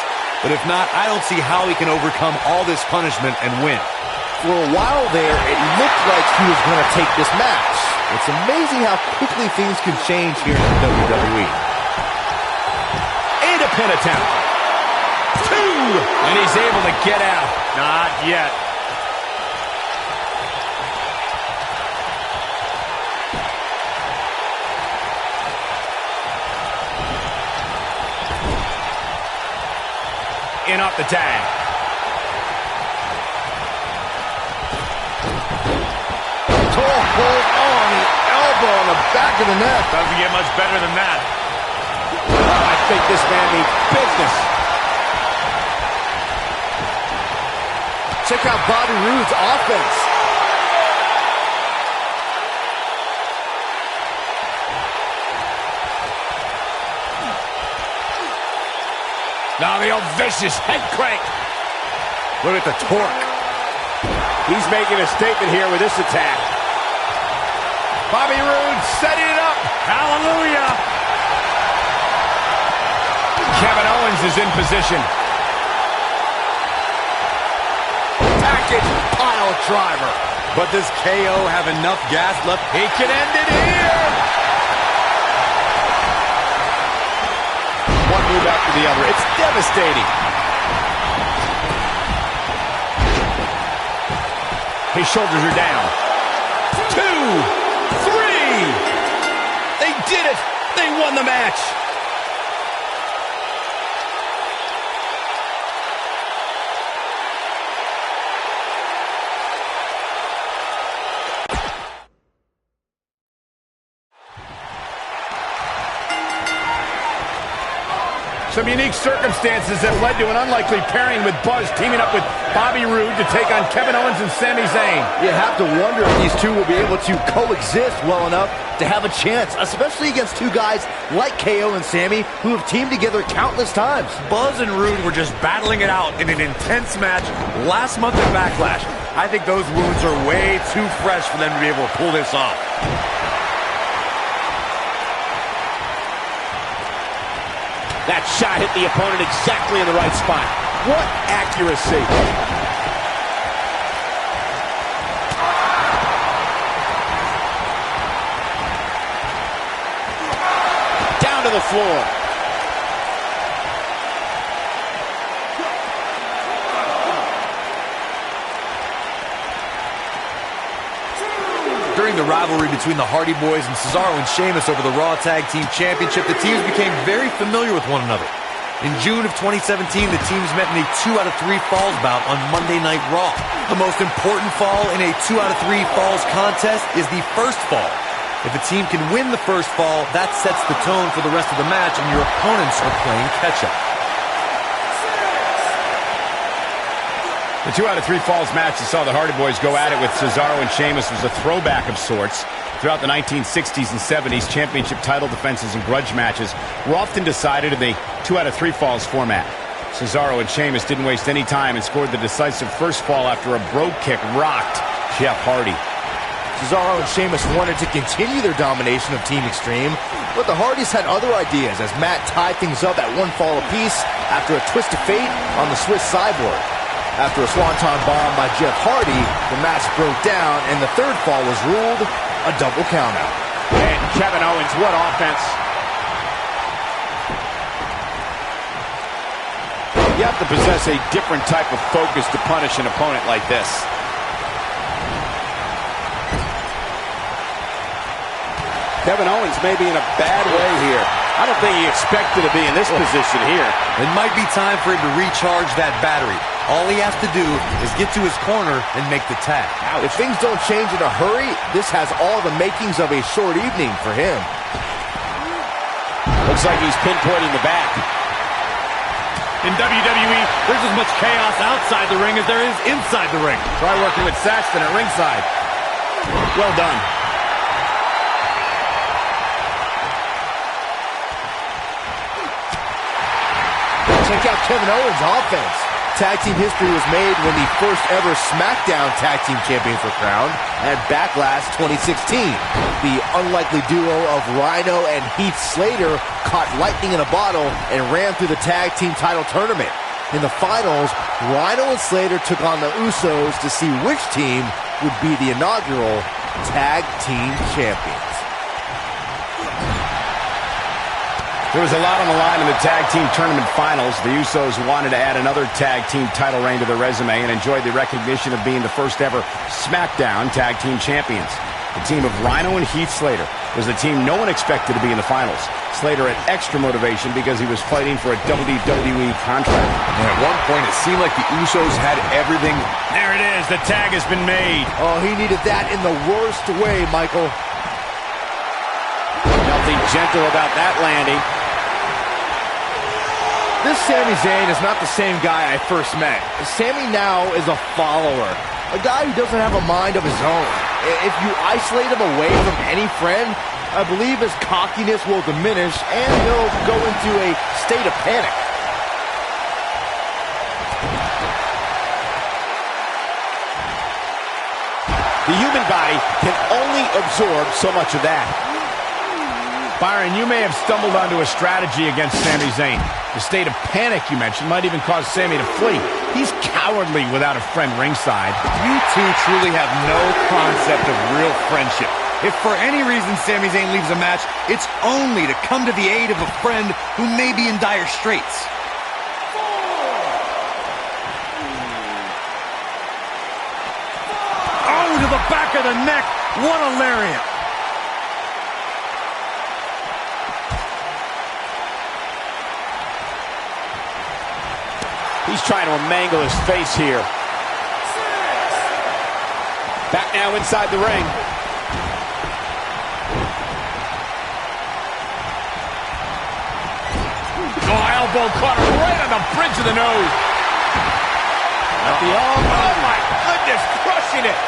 Speaker 4: But if not, I don't see how he can overcome all this punishment and win.
Speaker 5: For a while there, it looked like he was going to take this match. It's amazing how quickly things can change here in the WWE.
Speaker 7: And a pin attempt. 2! And he's able to get out.
Speaker 15: Not yet.
Speaker 7: In off the tag.
Speaker 5: Hold on, the elbow on the back of the neck.
Speaker 15: Doesn't get much better than that.
Speaker 7: Oh, I think this man means business.
Speaker 5: Check out Bobby Roode's offense.
Speaker 7: Now the old vicious head crank. Look at the torque. He's making a statement here with this attack. Bobby Roode setting it up. Hallelujah. Kevin Owens is in position.
Speaker 5: Package pile driver.
Speaker 15: But does KO have enough gas left?
Speaker 7: He can end it here. One move after the other. It's devastating. His shoulders are down. 2, 3. They did it. They won the match. Some unique circumstances have led to an unlikely pairing with Buzz teaming up with Bobby Roode to take on Kevin Owens and Sami Zayn.
Speaker 5: You have to wonder if these two will be able to coexist well enough to have a chance, especially against two guys like KO and Sami who have teamed together countless times.
Speaker 15: Buzz and Roode were just battling it out in an intense match last month at Backlash. I think those wounds are way too fresh for them to be able to pull this off.
Speaker 7: That shot hit the opponent exactly in the right spot. What accuracy. Down to the floor.
Speaker 4: During the rivalry between the Hardy Boys and Cesaro and Sheamus over the Raw Tag Team Championship, the teams became very familiar with one another. In June of 2017, the teams met in a 2 out of 3 falls bout on Monday Night Raw. The most important fall in a 2 out of 3 falls contest is the first fall. If a team can win the first fall, that sets the tone for the rest of the match, and your opponents are playing catch-up.
Speaker 7: The 2 out of 3 falls match that saw the Hardy Boys go at it with Cesaro and Sheamus was a throwback of sorts. Throughout the 1960s and 70s, championship title defenses and grudge matches were often decided in the 2 out of 3 falls format. Cesaro and Sheamus didn't waste any time and scored the decisive first fall after a brogue kick rocked Jeff Hardy.
Speaker 5: Cesaro and Sheamus wanted to continue their domination of Team Extreme, but the Hardys had other ideas as Matt tied things up at 1 fall apiece after a twist of fate on the Swiss Cyborg. After a swanton bomb by Jeff Hardy, the match broke down and the third fall was ruled a double countout.
Speaker 7: And Kevin Owens, what offense. You have to possess a different type of focus to punish an opponent like this. Kevin Owens may be in a bad way here. I don't think he expected to be in this position here.
Speaker 4: It might be time for him to recharge that battery. All he has to do is get to his corner and make the tag.
Speaker 5: Ouch. If things don't change in a hurry, this has all the makings of a short evening for him.
Speaker 7: Looks like he's pinpointing the back.
Speaker 15: In WWE, there's as much chaos outside the ring as there is inside the ring.
Speaker 7: Try working with Saxton at ringside. Well done.
Speaker 5: Check out Kevin Owens' offense. Tag team history was made when the first ever SmackDown Tag Team Champions were crowned at Backlash 2016. The unlikely duo of Rhino and Heath Slater caught lightning in a bottle and ran through the tag team title tournament. In the finals, Rhino and Slater took on the Usos to see which team would be the inaugural Tag Team Champions.
Speaker 7: There was a lot on the line in the tag team tournament finals. The Usos wanted to add another tag team title reign to their resume and enjoyed the recognition of being the first ever SmackDown Tag Team Champions. The team of Rhino and Heath Slater was the team no one expected to be in the finals. Slater had extra motivation because he was fighting for a WWE contract.
Speaker 4: And at one point, it seemed like the Usos had everything.
Speaker 7: There it is. The tag has been made.
Speaker 5: Oh, he needed that in the worst way, Michael.
Speaker 7: Nothing gentle about that landing.
Speaker 5: This Sami Zayn is not the same guy I first met. Sami now is a follower, a guy who doesn't have a mind of his own. If you isolate him away from any friend, I believe his cockiness will diminish and he'll go into a state of panic.
Speaker 7: The human body can only absorb so much of that. Byron, you may have stumbled onto a strategy against Sami Zayn. The state of panic you mentioned might even cause Sami to flee. He's cowardly without a friend ringside.
Speaker 15: You two truly have no concept of real friendship. If for any reason Sami Zayn leaves a match, it's only to come to the aid of a friend who may be in dire straits. Oh, to the back of the neck. What a lariat.
Speaker 7: He's trying to mangle his face here. Back now inside the ring. Oh, elbow caught him right on the bridge of the nose. At the arm. Oh, my goodness, crushing it.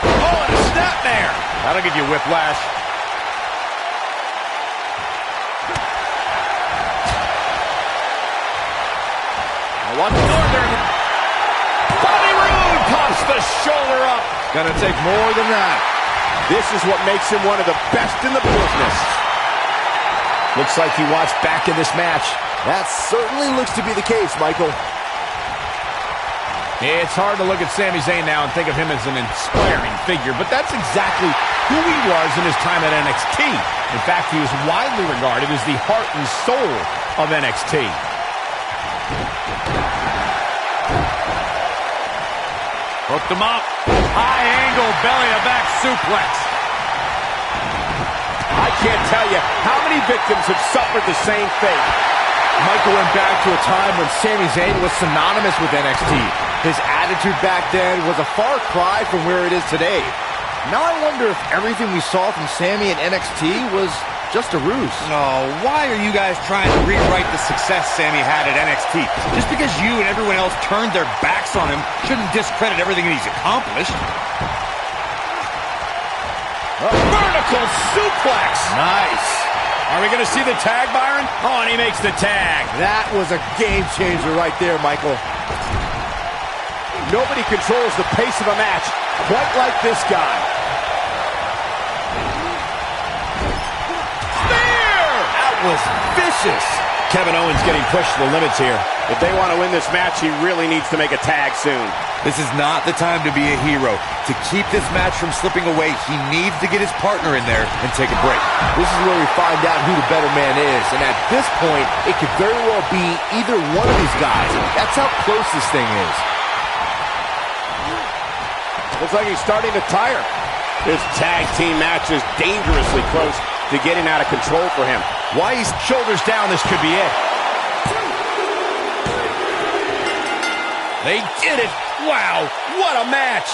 Speaker 7: Oh, and a snapmare. That'll give you whiplash. Watch Northern. Bobby Roode pops the shoulder up.
Speaker 5: Gonna take more than that.
Speaker 7: This is what makes him one of the best in the business. Looks like he watched back in this match.
Speaker 5: That certainly looks to be the case, Michael.
Speaker 7: It's hard to look at Sami Zayn now and think of him as an inspiring figure, but that's exactly who he was in his time at NXT. In fact, he was widely regarded as the heart and soul of NXT.
Speaker 15: Hooked him up. High angle belly-to-back suplex.
Speaker 7: I can't tell you how many victims have suffered the same fate.
Speaker 5: Michael went back to a time when Sami Zayn was synonymous with NXT. His attitude back then was a far cry from where it is today. Now I wonder if everything we saw from Sami in NXT was just a ruse.
Speaker 15: No, why are you guys trying to rewrite the success Sami had at NXT? Just because you and everyone else turned their backs on him shouldn't discredit everything that he's accomplished.
Speaker 7: Vertical suplex. Nice. Are we going to see the tag, Byron? Oh, and he makes the tag.
Speaker 5: That was a game changer right there, Michael.
Speaker 7: Nobody controls the pace of a match quite like this guy.
Speaker 5: Was vicious.
Speaker 7: Kevin Owens getting pushed to the limits here. If they want to win this match, he really needs to make a tag soon.
Speaker 15: This is not the time to be a hero. To keep this match from slipping away, he needs to get his partner in there and take a break.
Speaker 5: This is where we find out who the better man is. And at this point, it could very well be either one of these guys. That's how close this thing is.
Speaker 7: Looks like he's starting to tire. This tag team match is dangerously close to getting out of control for him. While he's shoulders down, this could be it. They did it. Wow, what a match.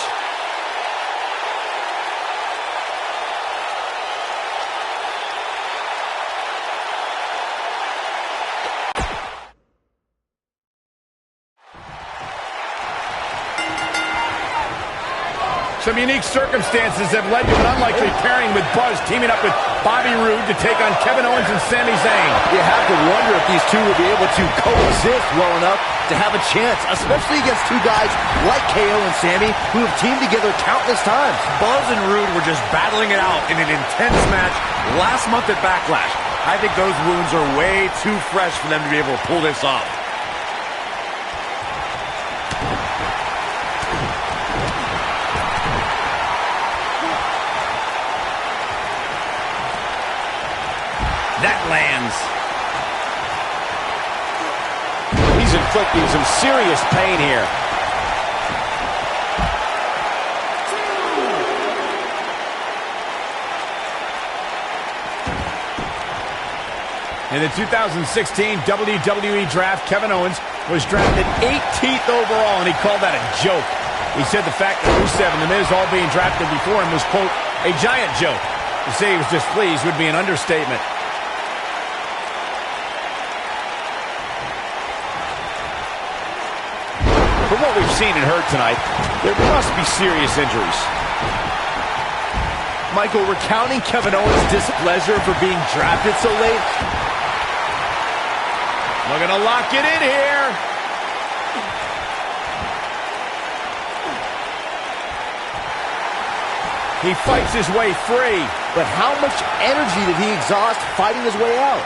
Speaker 7: Some unique circumstances have led to an unlikely pairing with Buzz teaming up with Bobby Roode to take on Kevin Owens and Sami Zayn.
Speaker 5: You have to wonder if these two will be able to coexist well enough to have a chance, especially against two guys like KO and Sami who have teamed together countless times.
Speaker 15: Buzz and Roode were just battling it out in an intense match last month at Backlash. I think those wounds are way too fresh for them to be able to pull this off.
Speaker 7: That lands. He's inflicting some serious pain here. In the 2016 WWE Draft, Kevin Owens was drafted 18th overall, and he called that a joke. He said the fact that Rusev and The Miz all being drafted before him was, quote, a giant joke. To say he was displeased would be an understatement. From what we've seen and heard tonight, there must be serious injuries.
Speaker 5: Michael, recounting Kevin Owens' displeasure for being drafted so late.
Speaker 7: Looking to lock it in here. He fights his way free.
Speaker 5: But how much energy did he exhaust fighting his way out?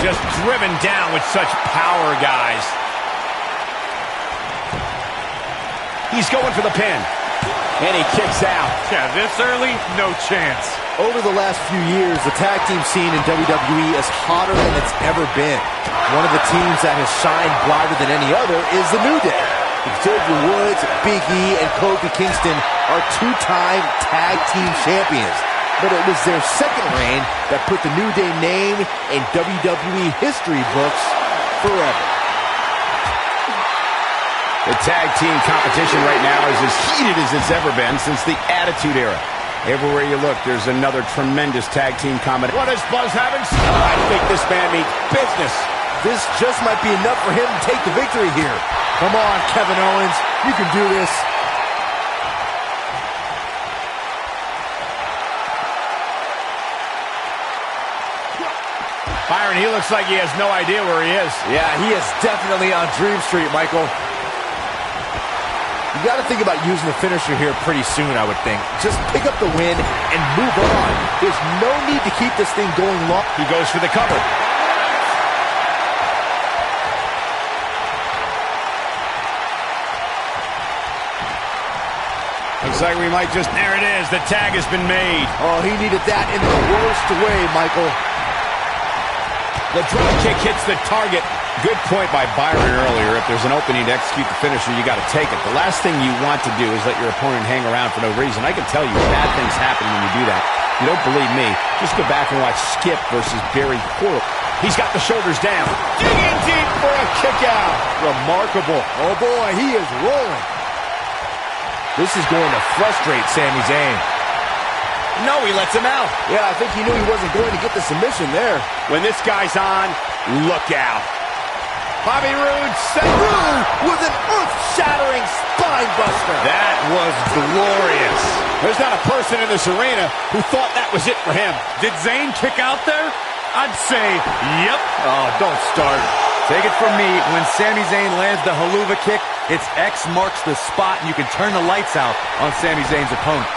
Speaker 7: Just driven down with such power, guys. He's going for the pin. And he kicks out.
Speaker 15: Yeah, this early, no chance.
Speaker 5: Over the last few years, the tag team scene in WWE is hotter than it's ever been. One of the teams that has shined brighter than any other is the New Day. Xavier Woods, Big E, and Kofi Kingston are two-time tag team champions. But it was their second reign that put the New Day name in WWE history books forever.
Speaker 7: The tag team competition right now is as heated as it's ever been since the Attitude Era. Everywhere you look, there's another tremendous tag team combination. What is Buzz having? I think this man means business.
Speaker 5: This just might be enough for him to take the victory here. Come on, Kevin Owens. You can do this.
Speaker 7: Byron, he looks like he has no idea where he is.
Speaker 5: Yeah, he is definitely on Dream Street, Michael. You got to think about using the finisher here pretty soon, I would think. Just pick up the win and move on. There's no need to keep this thing going long.
Speaker 7: He goes for the cover. Looks like we might just... There it is. The tag has been made.
Speaker 5: Oh, he needed that in the worst way, Michael.
Speaker 7: The drop kick hits the target. Good point by Byron earlier. If there's an opening to execute the finisher, you got to take it. The last thing you want to do is let your opponent hang around for no reason. I can tell you bad things happen when you do that. You don't believe me? Just go back and watch Skip versus Barry Horrible. He's got the shoulders down. Digging deep for a kick out.
Speaker 5: Remarkable. Oh boy, he is rolling. This is going to frustrate Sami Zayn.
Speaker 7: No, he lets him out.
Speaker 5: Yeah, I think he knew he wasn't going to get the submission there.
Speaker 7: When this guy's on, look out. Bobby Roode set
Speaker 5: with an earth-shattering spine buster.
Speaker 7: That was glorious. There's not a person in this arena who thought that was it for him.
Speaker 15: Did Zayn kick out there? I'd say, yep.
Speaker 5: Oh, don't start.
Speaker 15: Take it from me, when Sami Zayn lands the haluva kick, it's X marks the spot, and you can turn the lights out on Sami Zayn's opponent.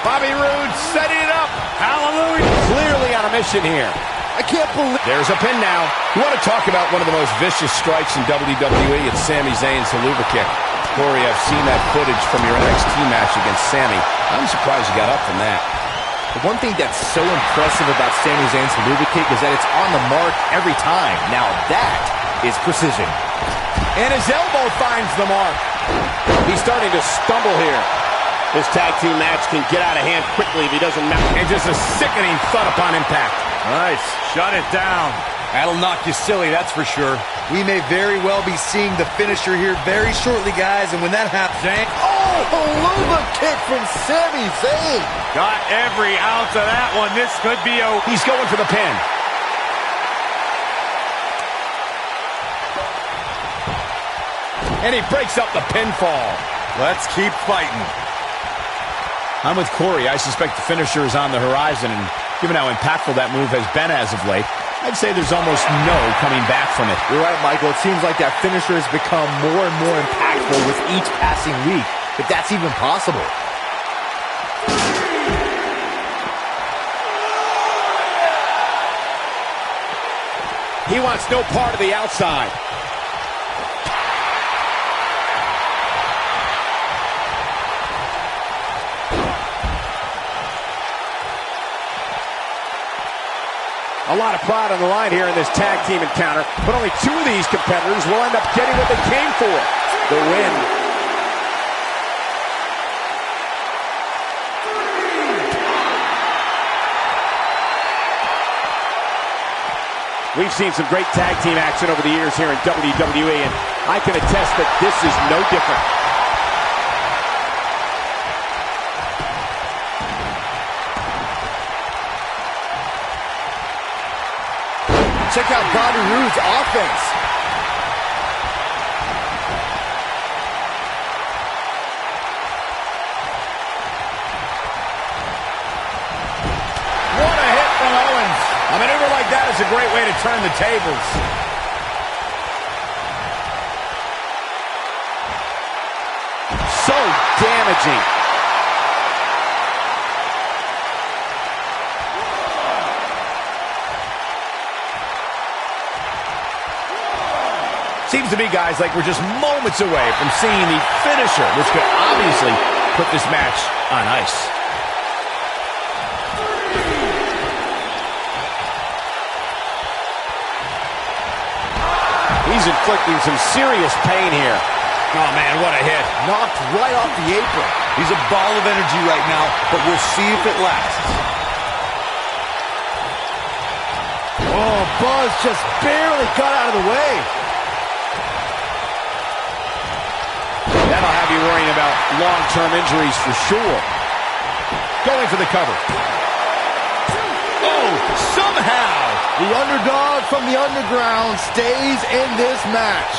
Speaker 7: Bobby Roode setting it up.
Speaker 15: Hallelujah.
Speaker 7: Clearly on a mission here.
Speaker 5: I can't believe...
Speaker 7: There's a pin now. You want to talk about one of the most vicious strikes in WWE? It's Sami Zayn's haluva kick. Corey, I've seen that footage from your NXT match against Sami. I'm surprised you got up from that.
Speaker 5: The one thing that's so impressive about Sami Zayn's haluva kick is that it's on the mark every time. Now that is precision.
Speaker 7: And his elbow finds the mark. He's starting to stumble here. This tag team match can get out of hand quickly if he doesn't match. And just a sickening thud upon impact.
Speaker 15: Nice. Shut it down. That'll knock you silly, that's for sure.
Speaker 4: We may very well be seeing the finisher here very shortly, guys, and when that happens...
Speaker 5: Oh, haluva kick from Sami Zayn.
Speaker 15: Got every ounce of that one. This could be a...
Speaker 7: He's going for the pin. And he breaks up the pinfall.
Speaker 15: Let's keep fighting.
Speaker 7: I'm with Corey. I suspect the finisher is on the horizon, and given how impactful that move has been as of late, I'd say there's almost no coming back from it.
Speaker 5: You're right, Michael. It seems like that finisher has become more and more impactful with each passing week, if that's even possible.
Speaker 7: He wants no part of the outside. A lot of pride on the line here in this tag team encounter, but only two of these competitors will end up getting what they came for, the win. We've seen some great tag team action over the years here in WWE, and I can attest that this is no different.
Speaker 5: check out Bobby Roode's offense.
Speaker 7: What a hit from Owens. A maneuver like that is a great way to turn the tables. So damaging. Seems to be, guys, like we're just moments away from seeing the finisher, which could obviously put this match on ice. He's inflicting some serious pain here. Oh, man, what a hit.
Speaker 5: Knocked right off the apron.
Speaker 4: He's a ball of energy right now, but we'll see if it lasts.
Speaker 5: Oh, Buzz just barely got out of the way.
Speaker 7: That'll have you worrying about long-term injuries for sure. Going for the cover.
Speaker 5: Oh, somehow the underdog from the underground stays in this match.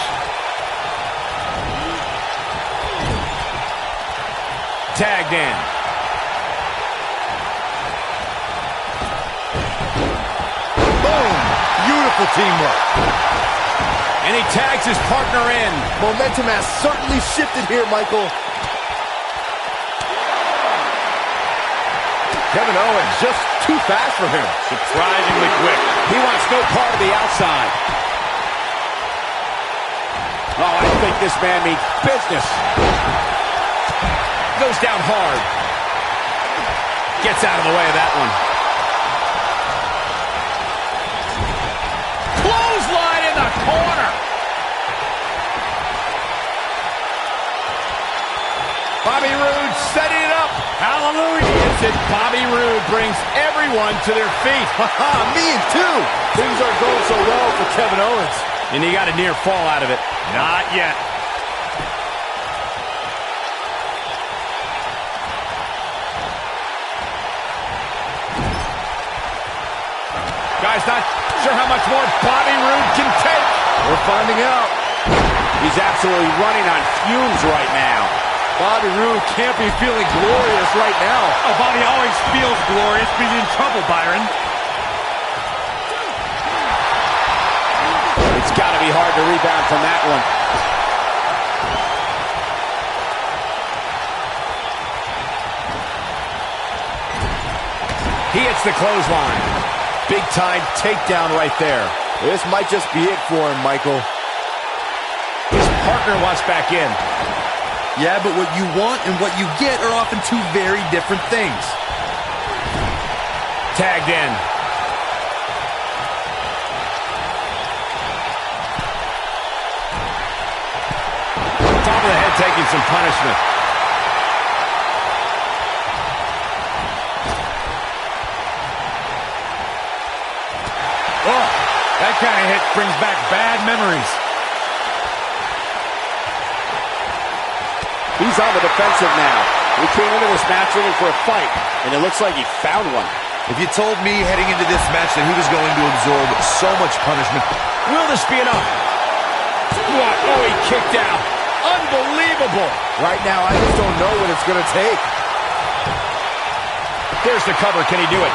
Speaker 7: Tagged in.
Speaker 5: Boom! Beautiful teamwork.
Speaker 7: And he tags his partner in.
Speaker 5: Momentum has certainly shifted here, Michael.
Speaker 7: Kevin Owens just too fast for him. Surprisingly quick. He wants no part of the outside. Oh, I think this man means business. Goes down hard. Gets out of the way of that one. Clothesline in the corner. Bobby Roode setting it up. Hallelujah. Gets it. Bobby Roode brings everyone to their feet.
Speaker 5: Me too. Things aren't going so well for Kevin Owens.
Speaker 7: And he got a near fall out of it. Not yet. Guys, not sure how much more Bobby Roode can take.
Speaker 5: We're finding out.
Speaker 7: He's absolutely running on fumes right now.
Speaker 5: Bobby Roode can't be feeling glorious right now.
Speaker 15: Oh, Bobby always feels glorious, but he's in trouble, Byron.
Speaker 7: It's got to be hard to rebound from that one. He hits the clothesline. Big-time takedown right there.
Speaker 5: This might just be it for him, Michael.
Speaker 7: His partner wants back in.
Speaker 4: Yeah, but what you want and what you get are often two very different things.
Speaker 7: Tagged in. Top of the head taking some punishment.
Speaker 15: Oh, that kind of hit brings back bad memories.
Speaker 7: He's on the defensive now. He came into this match looking for a fight, and it looks like he found one.
Speaker 4: If you told me heading into this match that he was going to absorb so much punishment.
Speaker 7: Will this be enough? What? Oh, he kicked out. Unbelievable.
Speaker 5: Right now, I just don't know what it's going to take.
Speaker 7: There's the cover. Can he do it?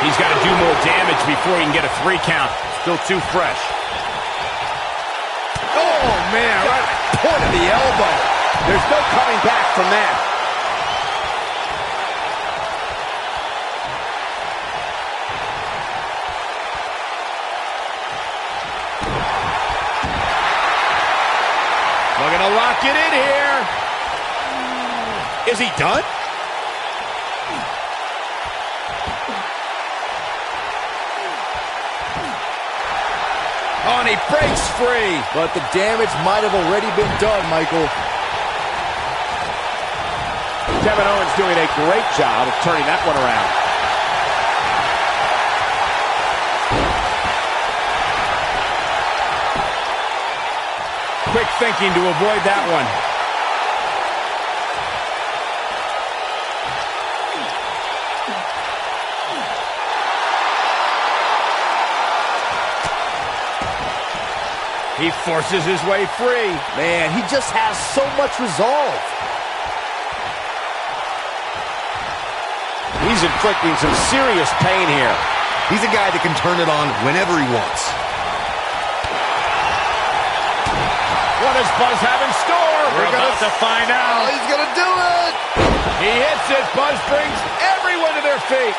Speaker 7: He's got to do more damage before he can get a 3 count. Still too fresh.
Speaker 5: Oh, man, right at the point of the elbow.
Speaker 7: There's no coming back from that. Looking to lock it in here. Is he done? Oh, and he breaks free.
Speaker 5: But the damage might have already been done, Michael.
Speaker 7: Kevin Owens doing a great job of turning that one around. Quick thinking to avoid that one. He forces his way free.
Speaker 5: Man, he just has so much resolve.
Speaker 3: He's inflicting some serious pain here.
Speaker 4: He's a guy that can turn it on whenever he wants.
Speaker 7: What does Buzz have in store? We're about to find out.
Speaker 5: Oh, he's going to do it.
Speaker 7: He hits it. Buzz brings everyone to their feet.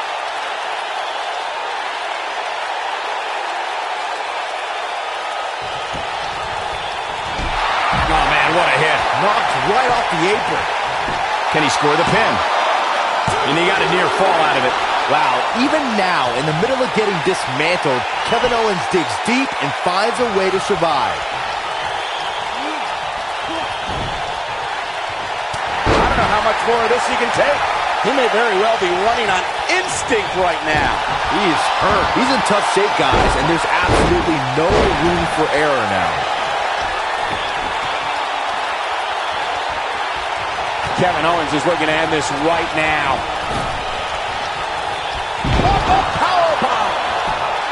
Speaker 7: Oh, man, what a hit.
Speaker 5: Knocked right off the apron.
Speaker 7: Can he score the pin? And he got a near fall out of it.
Speaker 5: Wow, even now, in the middle of getting dismantled, Kevin Owens digs deep and finds a way to survive.
Speaker 3: I don't know how much more of this he can take. He may very well be running on instinct right now.
Speaker 5: He's hurt. He's in tough shape, guys, and there's absolutely no room for error now.
Speaker 7: Kevin Owens is looking to end this right now.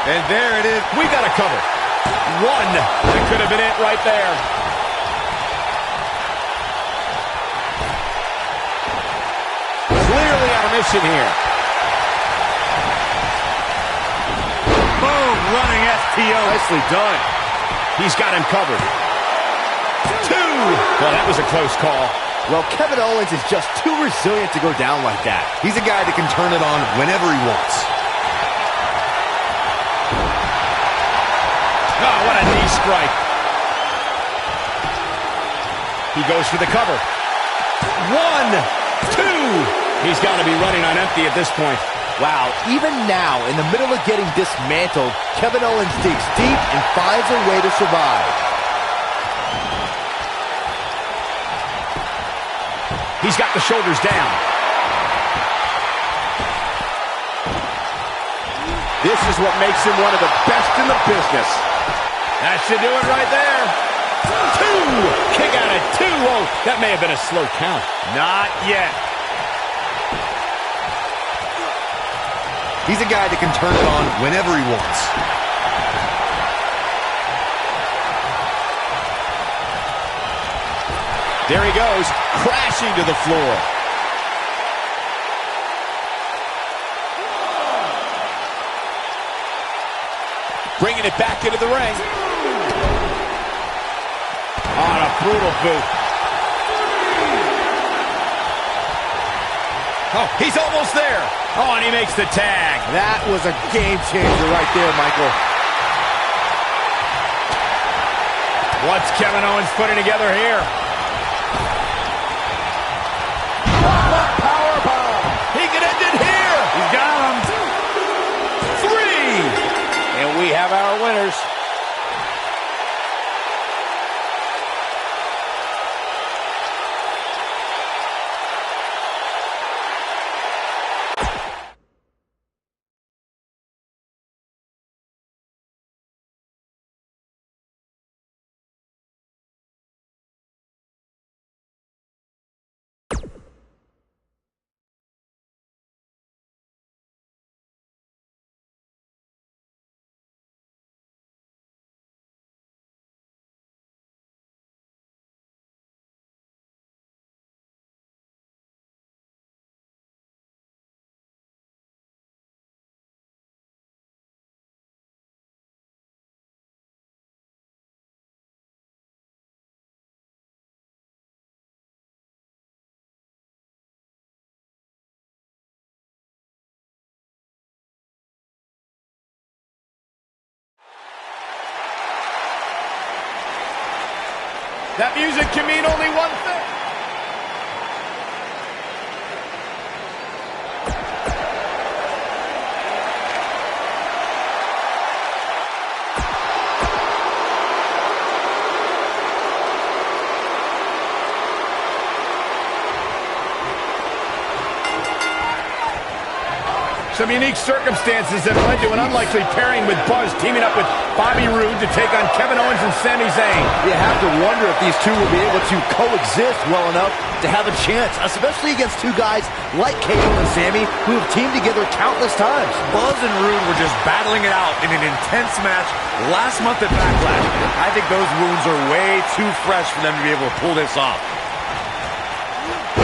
Speaker 4: And there it is.
Speaker 7: We got a cover. One. That could have been it right there. Clearly on a mission here.
Speaker 15: Boom, running STO.
Speaker 7: Nicely done. He's got him covered. Two. Well, that was a close call.
Speaker 5: Well, Kevin Owens is just too resilient to go down like that.
Speaker 4: He's a guy that can turn it on whenever he wants.
Speaker 7: Oh, what a knee strike. He goes for the cover. One, two. He's got to be running on empty at this point.
Speaker 5: Wow, even now, in the middle of getting dismantled, Kevin Owens digs deep and finds a way to survive.
Speaker 7: He's got the shoulders down. This is what makes him one of the best in the business. That should do it right there. Two. Kick out at two. Oh, that may have been a slow count. Not yet.
Speaker 4: He's a guy that can turn it on whenever he wants.
Speaker 7: There he goes, crashing to the floor. Bringing it back into the ring. On a brutal boot. Oh, he's almost there. Oh, and he makes the tag.
Speaker 5: That was a game changer right there, Michael.
Speaker 7: What's Kevin Owens putting together here? He can end it here. He's got him. Three. And we have our winners. That music can mean only one thing. Some unique circumstances that led to an unlikely pairing with Buzz teaming up with Bobby Roode to take on Kevin Owens and Sami Zayn.
Speaker 5: You have to wonder if these two will be able to coexist well enough to have a chance, especially against two guys like KO and Sami who have teamed together countless times.
Speaker 15: Buzz and Roode were just battling it out in an intense match last month at Backlash. I think those wounds are way too fresh for them to be able to pull this off.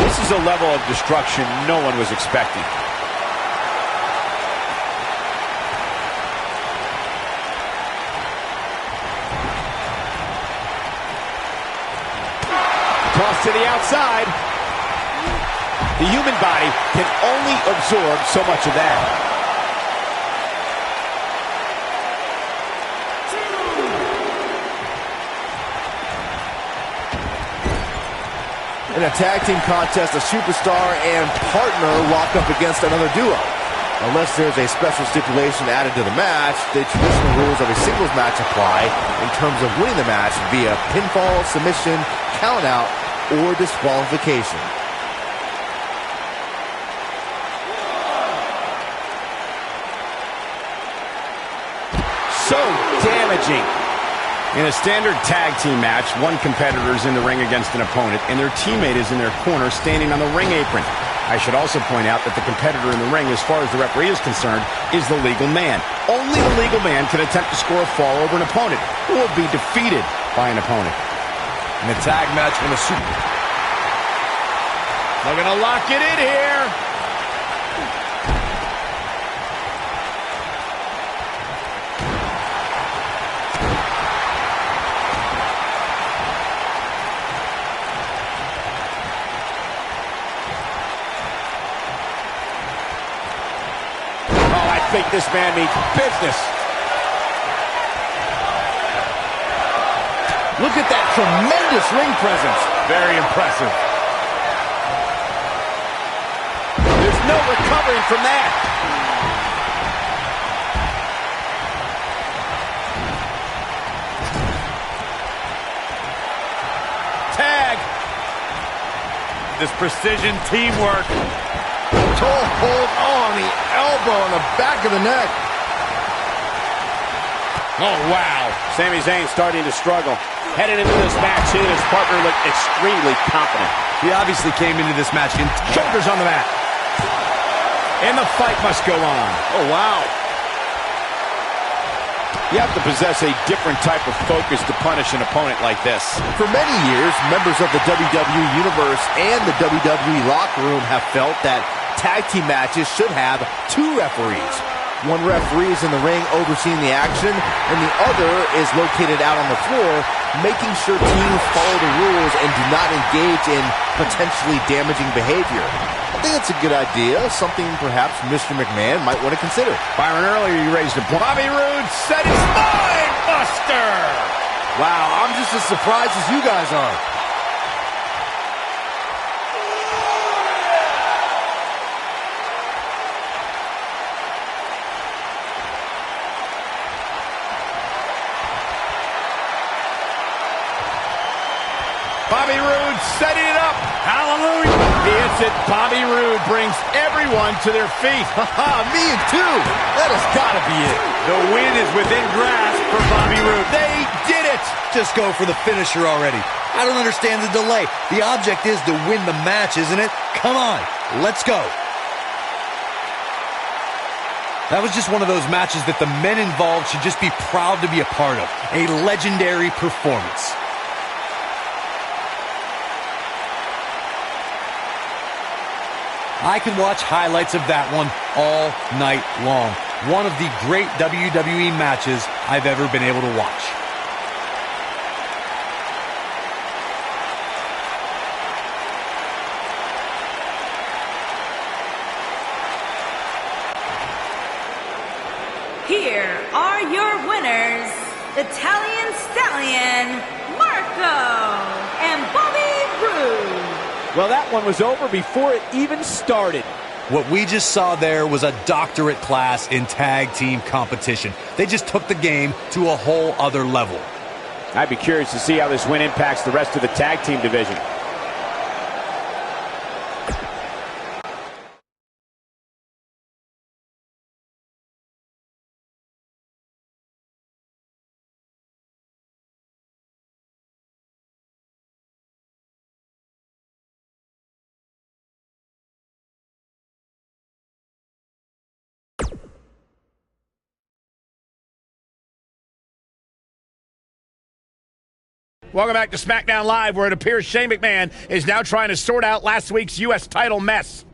Speaker 7: This is a level of destruction no one was expecting. Toss to the outside. The human body can only absorb so much of that.
Speaker 5: In a tag team contest, a superstar and partner lock up against another duo. Unless there's a special stipulation added to the match, the traditional rules of a singles match apply in terms of winning the match via pinfall, submission, countout, or disqualification.
Speaker 7: So damaging. In a standard tag team match, one competitor is in the ring against an opponent, and their teammate is in their corner standing on the ring apron. I should also point out that the competitor in the ring, as far as the referee is concerned, is the legal man. Only the legal man can attempt to score a fall over an opponent, who will be defeated by an opponent.
Speaker 15: In a tag match in a super...
Speaker 7: They're going to lock it in here. I think this man means business.
Speaker 5: Look at that tremendous ring presence.
Speaker 15: Very impressive.
Speaker 7: There's no recovering from that. Tag.
Speaker 15: This precision teamwork.
Speaker 5: Toe hold on the elbow on the back of the neck.
Speaker 7: Oh, wow. Sami Zayn starting to struggle. Headed into this match, he and his partner look extremely confident.
Speaker 15: He obviously came into this match in
Speaker 7: shoulders on the mat. And the fight must go on.
Speaker 5: Oh, wow.
Speaker 7: You have to possess a different type of focus to punish an opponent like this.
Speaker 5: For many years, members of the WWE Universe and the WWE locker room have felt that tag team matches should have two referees. One referee is in the ring overseeing the action, and the other is located out on the floor, making sure teams follow the rules and do not engage in potentially damaging behavior. I think that's a good idea, something perhaps Mr. McMahon might want to consider.
Speaker 7: Byron, earlier you raised a point. Bobby Roode set his spine buster!
Speaker 5: Wow, I'm just as surprised as you guys are.
Speaker 7: Bobby Roode setting it up. Hallelujah. He hits it. Bobby Roode brings everyone to their feet.
Speaker 5: Haha, me too. That has got to be it.
Speaker 15: The win is within grasp for Bobby Roode.
Speaker 7: They did it.
Speaker 4: Just go for the finisher already. I don't understand the delay. The object is to win the match, isn't it? Come on, let's go.
Speaker 15: That was just one of those matches that the men involved should just be proud to be a part of. A legendary performance. I can watch highlights of that one all night long. One of the great WWE matches I've ever been able to watch.
Speaker 14: Here are your winners, Italian Stallion, Marco, and Bobby Roode.
Speaker 7: Well, that one was over before it even started.
Speaker 15: What we just saw there was a doctorate class in tag team competition. They just took the game to a whole other level.
Speaker 7: I'd be curious to see how this win impacts the rest of the tag team division. Welcome back to SmackDown Live, where it appears Shane McMahon is now trying to sort out last week's U.S. title mess.